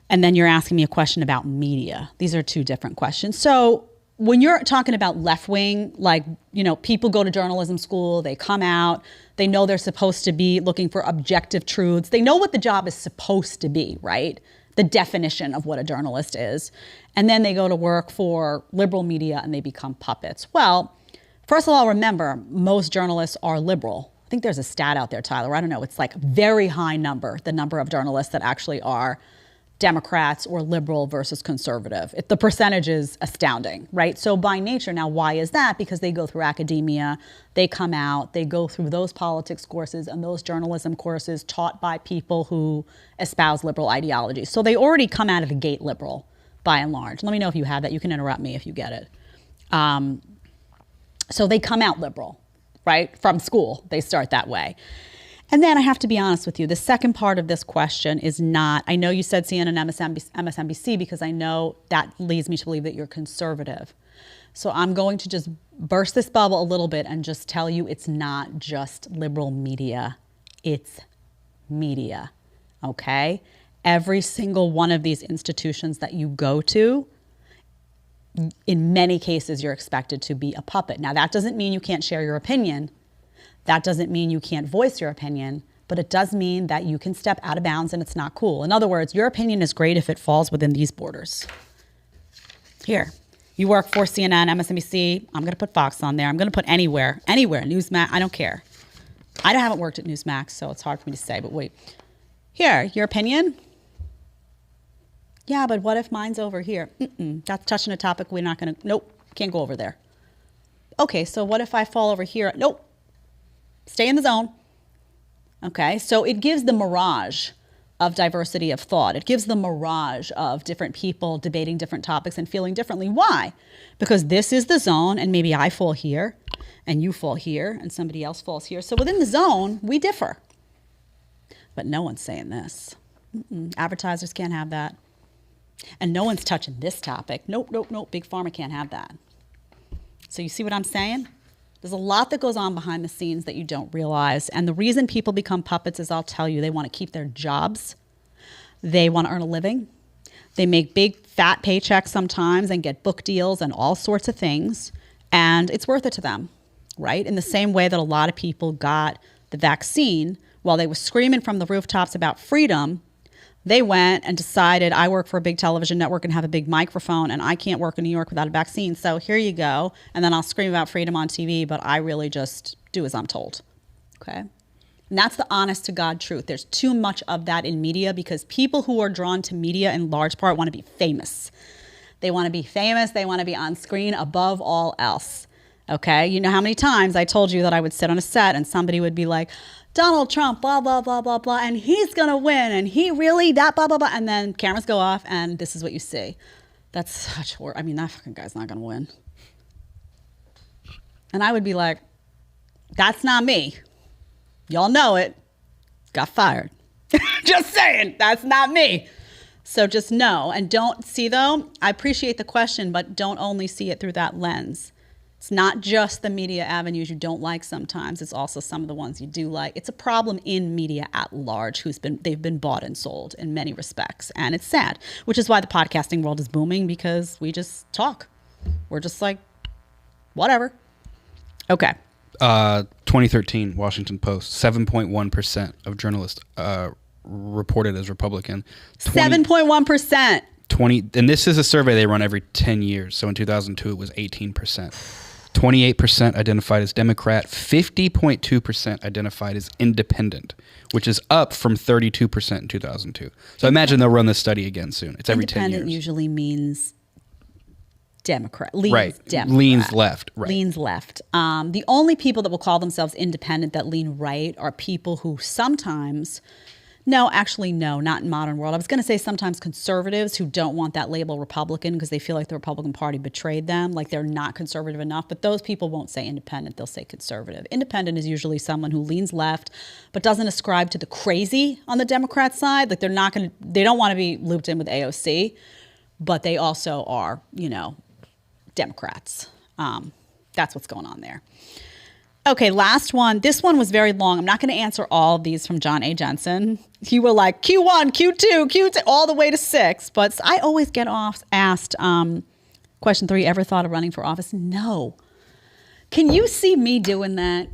and then you're asking me a question about media. These are two different questions. So when you're talking about left wing, like, you know, people go to journalism school, they come out, they know they're supposed to be looking for objective truths. They know what the job is supposed to be, right? The definition of what a journalist is. And then they go to work for liberal media and they become puppets. Well, first of all, remember, most journalists are liberal. I think there's a stat out there, Tyler. I don't know. It's like a very high number, the number of journalists that actually are Democrats or liberal versus conservative. The percentage is astounding, right? So by nature, now why is that? Because they go through academia, they come out, they go through those politics courses and those journalism courses taught by people who espouse liberal ideologies. So they already come out of the gate liberal, by and large. Let me know if you have that. You can interrupt me if you get it. So they come out liberal, right? From school, they start that way. And then I have to be honest with you, the second part of this question is not, I know you said CNN and MSNBC because I know that leads me to believe that you're conservative. So I'm going to just burst this bubble a little bit and just tell you it's not just liberal media, it's media, okay? Every single one of these institutions that you go to, in many cases, you're expected to be a puppet. Now, that doesn't mean you can't share your opinion. That doesn't mean you can't voice your opinion, but it does mean that you can step out of bounds and it's not cool. In other words, your opinion is great if it falls within these borders. Here, you work for CNN, MSNBC. I'm going to put Fox on there. I'm going to put anywhere, Newsmax. I don't care. I haven't worked at Newsmax, so it's hard for me to say, but wait. Here, your opinion? Yeah, but what if mine's over here? That's touching a topic we're not going to, nope, can't go over there. Okay, so what if I fall over here? Nope. Stay in the zone. Okay, so it gives the mirage of diversity of thought. It gives the mirage of different people debating different topics and feeling differently. Why? Because this is the zone and maybe I fall here and you fall here and somebody else falls here. So within the zone, we differ. But no one's saying this. Advertisers can't have that. And no one's touching this topic. Nope. Big Pharma can't have that. So you see what I'm saying? There's a lot that goes on behind the scenes that you don't realize. And the reason people become puppets is, I'll tell you, they want to keep their jobs. They want to earn a living. They make big fat paychecks sometimes and get book deals and all sorts of things. And it's worth it to them, right? In the same way that a lot of people got the vaccine while they were screaming from the rooftops about freedom, they went and decided, I work for a big television network and have a big microphone and I can't work in New York without a vaccine. So here you go. And then I'll scream about freedom on TV, but I really just do as I'm told. Okay? And that's the honest to God truth. There's too much of that in media because people who are drawn to media in large part want to be famous. They want to be famous. They want to be on screen above all else. Okay? You know how many times I told you that I would sit on a set and somebody would be like, Donald Trump, blah, blah, blah, blah, blah, and he's going to win, and he really, that, blah, blah, blah, and then cameras go off, and this is what you see. That's such horror. I mean, that fucking guy's not going to win. And I would be like, that's not me. Y'all know it. Got fired. Just saying, that's not me. So just know, and don't see, though, I appreciate the question, but don't only see it through that lens. It's not just the media avenues you don't like sometimes. It's also some of the ones you do like. It's a problem in media at large they've been bought and sold in many respects. And it's sad, which is why the podcasting world is booming because we just talk. We're just like, whatever. Okay. 2013 Washington Post, 7.1% of journalists reported as Republican. 7.1%. And this is a survey they run every 10 years. So in 2002, it was 18%. 28% identified as Democrat, 50.2% identified as independent, which is up from 32% in 2002. So I imagine they'll run this study again soon. It's every 10 years. Independent usually means Democrat. Leans right. Democrat. Leans left. Right. Leans left. The only people that will call themselves independent that lean right are people who sometimes No, actually, no, not in modern world. I was going to say sometimes conservatives who don't want that label Republican because they feel like the Republican Party betrayed them, like they're not conservative enough. But those people won't say independent, they'll say conservative. Independent is usually someone who leans left but doesn't ascribe to the crazy on the Democrat side. Like they don't want to be looped in with AOC, but they also are, Democrats. That's what's going on there. Okay, last one. This one was very long. I'm not going to answer all of these from John A. Jensen. You were like Q1, Q2, Q2, all the way to 6. But I always get asked, question 3, ever thought of running for office? No. Can you see me doing that?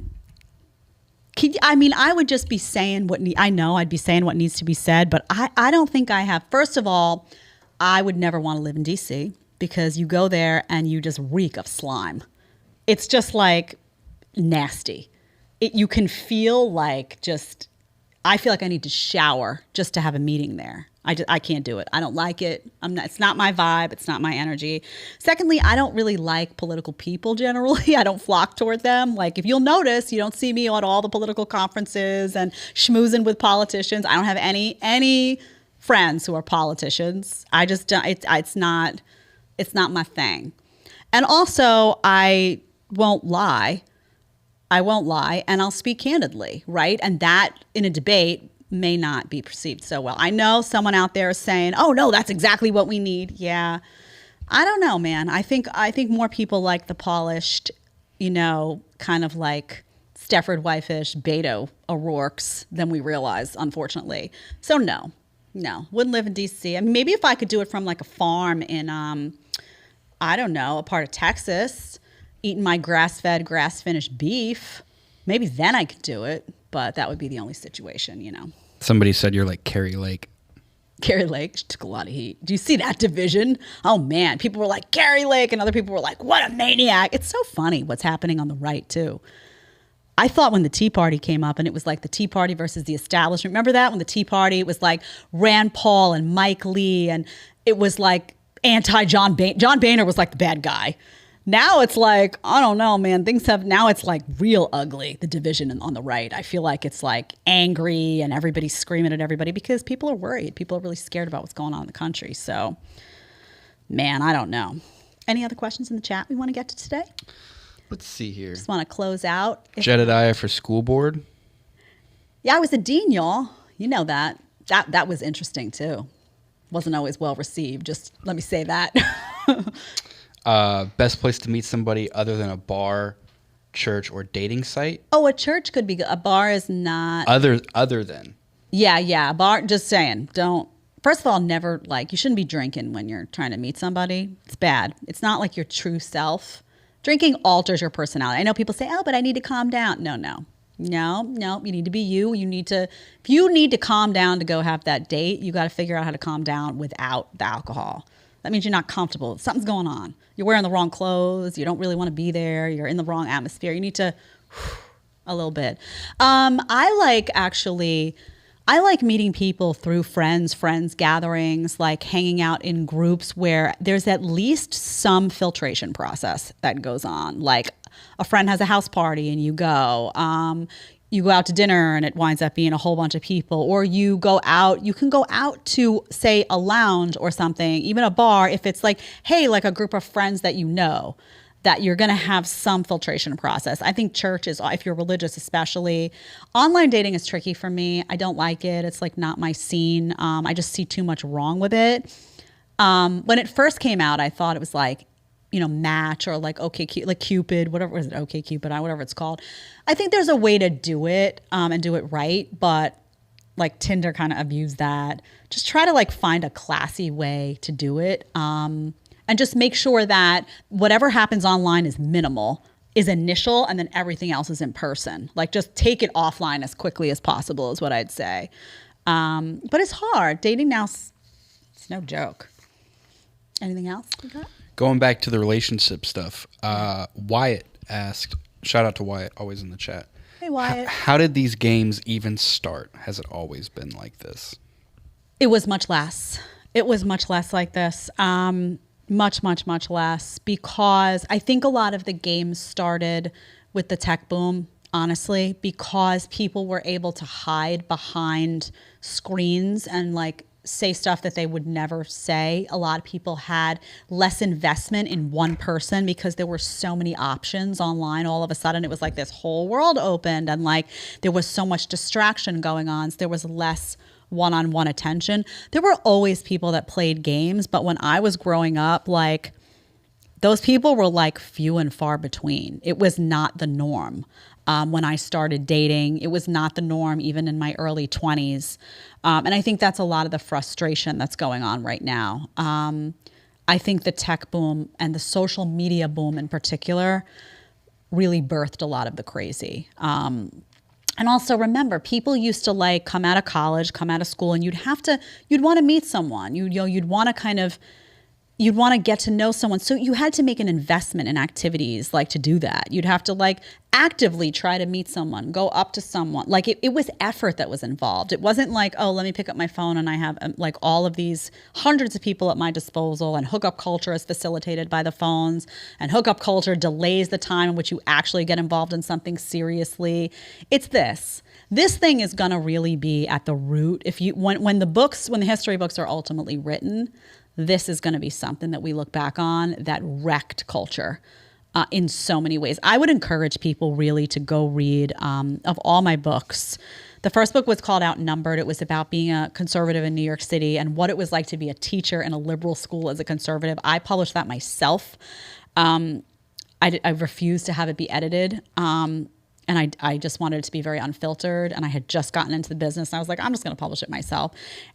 I would just be saying I'd be saying what needs to be said, but I don't think I have. First of all, I would never want to live in D.C. because you go there and you just reek of slime. It's just like nasty. You can feel like I feel like I need to shower just to have a meeting there. I can't do it. I don't like it. It's not my vibe. It's not my energy. Secondly, I don't really like political people generally. I don't flock toward them. Like if you'll notice, you don't see me at all the political conferences and schmoozing with politicians. I don't have any friends who are politicians. I just don't. It's not my thing. And also, I won't lie, and I'll speak candidly, right? And that in a debate may not be perceived so well. I know someone out there is saying, "Oh no, that's exactly what we need." Yeah, I don't know, man. I think more people like the polished, kind of like Stefford Whitefish, Beto O'Rourke's than we realize, unfortunately. So no, wouldn't live in D.C. I mean, maybe if I could do it from like a farm in, I don't know, a part of Texas, eating my grass-fed, grass-finished beef, maybe then I could do it. But that would be the only situation, Somebody said you're like Carrie Lake. Carrie Lake, she took a lot of heat. Do you see that division? Oh, man. People were like, Carrie Lake, and other people were like, what a maniac. It's so funny what's happening on the right, too. I thought when the Tea Party came up and it was like the Tea Party versus the establishment. Remember that? When the Tea Party, it was like Rand Paul and Mike Lee, and it was like anti-John Boehner. John Boehner was like the bad guy. Now it's like, I don't know, man. Now it's like real ugly, the division on the right. I feel like it's like angry and everybody's screaming at everybody because people are worried. People are really scared about what's going on in the country. So, man, I don't know. Any other questions in the chat we want to get to today? Let's see here. Just want to close out. Jedediah for school board. Yeah, I was a dean, y'all. You know that. That was interesting, too. Wasn't always well received. Just let me say that. Best place to meet somebody other than a bar, church, or dating site? Oh, a church could be good. A bar is not. Other than. Yeah. A bar, just saying. First of all, never, you shouldn't be drinking when you're trying to meet somebody. It's bad. It's not like your true self. Drinking alters your personality. I know people say, oh, but I need to calm down. No. You need to be you. If you need to calm down to go have that date, you got to figure out how to calm down without the alcohol. That means you're not comfortable. Something's going on. You're wearing the wrong clothes. You don't really want to be there. You're in the wrong atmosphere. You need to a little bit. I like meeting people through friends gatherings, like hanging out in groups where there's at least some filtration process that goes on. Like a friend has a house party and you go. You go out to dinner and it winds up being a whole bunch of people, or you can go out to, say, a lounge or something, even a bar, if it's like, hey, like a group of friends that you know, that you're going to have some filtration process. I think church is, if you're religious especially. Online dating is tricky for me. I don't like it. It's like not my scene. I just see too much wrong with it. When it first came out, I thought it was like, Match or like like Cupid, whatever is it, OkCupid, whatever it's called. I think there's a way to do it and do it right, but like Tinder kind of abused that. Just try to like find a classy way to do it, and just make sure that whatever happens online is minimal, is initial, and then everything else is in person. Like just take it offline as quickly as possible is what I'd say. But it's hard. Dating now, it's no joke. Anything else we got? Going back to the relationship stuff, Wyatt asked, shout out to Wyatt, always in the chat. Hey, Wyatt. How did these games even start? Has it always been like this? It was much less. It was much less like this. Much less, because I think a lot of the games started with the tech boom. honestly, because people were able to hide behind screens and like say stuff that they would never say. A lot of people had less investment in one person because there were so many options online. All of a sudden, it was like this whole world opened, and like there was so much distraction going on. So there was less one-on-one attention. There were always people that played games, but when I was growing up, like those people were like few and far between. It was not the norm. When I started dating, it was not the norm even in my early 20s. And I think that's a lot of the frustration that's going on right now. I think the tech boom and the social media boom in particular really birthed a lot of the crazy. And also remember, people used to like come out of college, come out of school, and you'd want to meet someone. You'd want to get to know someone. So you had to make an investment in activities like to do that. You'd have to like actively try to meet someone, go up to someone. Like it was effort that was involved. It wasn't like, oh, let me pick up my phone and I have like all of these hundreds of people at my disposal, and hookup culture is facilitated by the phones, and hookup culture delays the time in which you actually get involved in something seriously. It's this. This thing is going to really be at the root. When the history books are ultimately written, this is going to be something that we look back on that wrecked culture in so many ways. I would encourage people really to go read, of all my books. The first book was called Outnumbered. It was about being a conservative in New York City and what it was like to be a teacher in a liberal school as a conservative. I published that myself. I refused to have it be edited. And I just wanted it to be very unfiltered. And I had just gotten into the business. And I was like, I'm just going to publish it myself.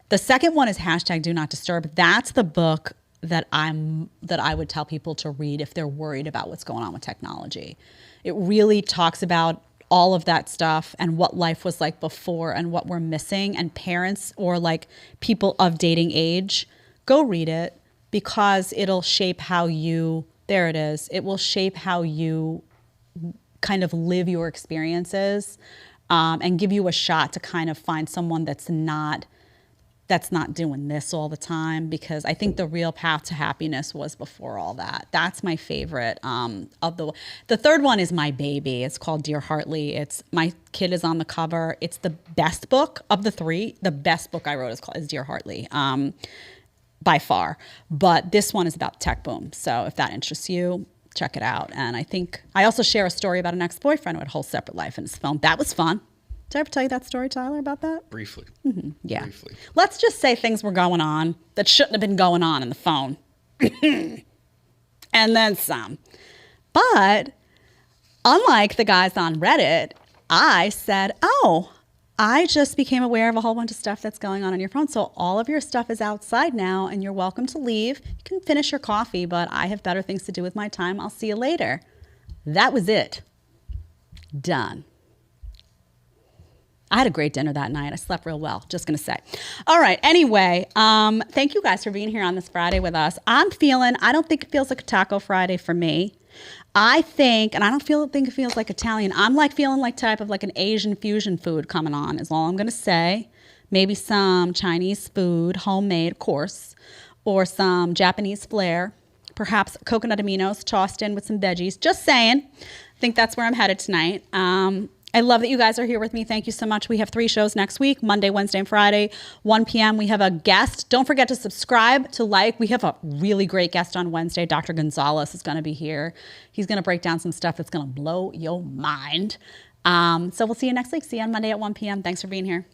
The second one is #DoNotDisturb. That's the book that I would tell people to read if they're worried about what's going on with technology. It really talks about all of that stuff and what life was like before and what we're missing. And parents or like people of dating age, go read it, because it'll shape how you, there it is, it will shape how you kind of live your experiences, and give you a shot to kind of find someone that's not doing this all the time, because I think the real path to happiness was before all that. That's my favorite of the third one is my baby. It's called Dear Hartley. It's my kid is on the cover. It's the best book of the three. The best book I wrote is Dear Hartley, by far. But this one is about tech boom. So if that interests you, check it out. And I think I also share a story about an ex-boyfriend who had a whole separate life in his phone. That was fun. Did I ever tell you that story, Tyler, about that? Briefly. Mm-hmm. Yeah. Briefly. Let's just say things were going on that shouldn't have been going on in the phone. And then some. But unlike the guys on Reddit, I said, oh, I just became aware of a whole bunch of stuff that's going on your phone. So all of your stuff is outside now, and you're welcome to leave. You can finish your coffee, but I have better things to do with my time. I'll see you later. That was it. Done. I had a great dinner that night. I slept real well, just going to say. All right. Anyway, thank you guys for being here on this Friday with us. I don't think it feels like a Taco Friday for me. I think it feels like Italian. I'm like feeling like type of like an Asian fusion food coming on is all I'm going to say. Maybe some Chinese food, homemade, of course, or some Japanese flair, perhaps coconut aminos tossed in with some veggies. Just saying. I think that's where I'm headed tonight. I love that you guys are here with me. Thank you so much. We have 3 shows next week, Monday, Wednesday, and Friday, 1 p.m. We have a guest. Don't forget to subscribe, to like. We have a really great guest on Wednesday. Dr. Gonzalez is going to be here. He's going to break down some stuff that's going to blow your mind. So we'll see you next week. See you on Monday at 1 p.m. Thanks for being here.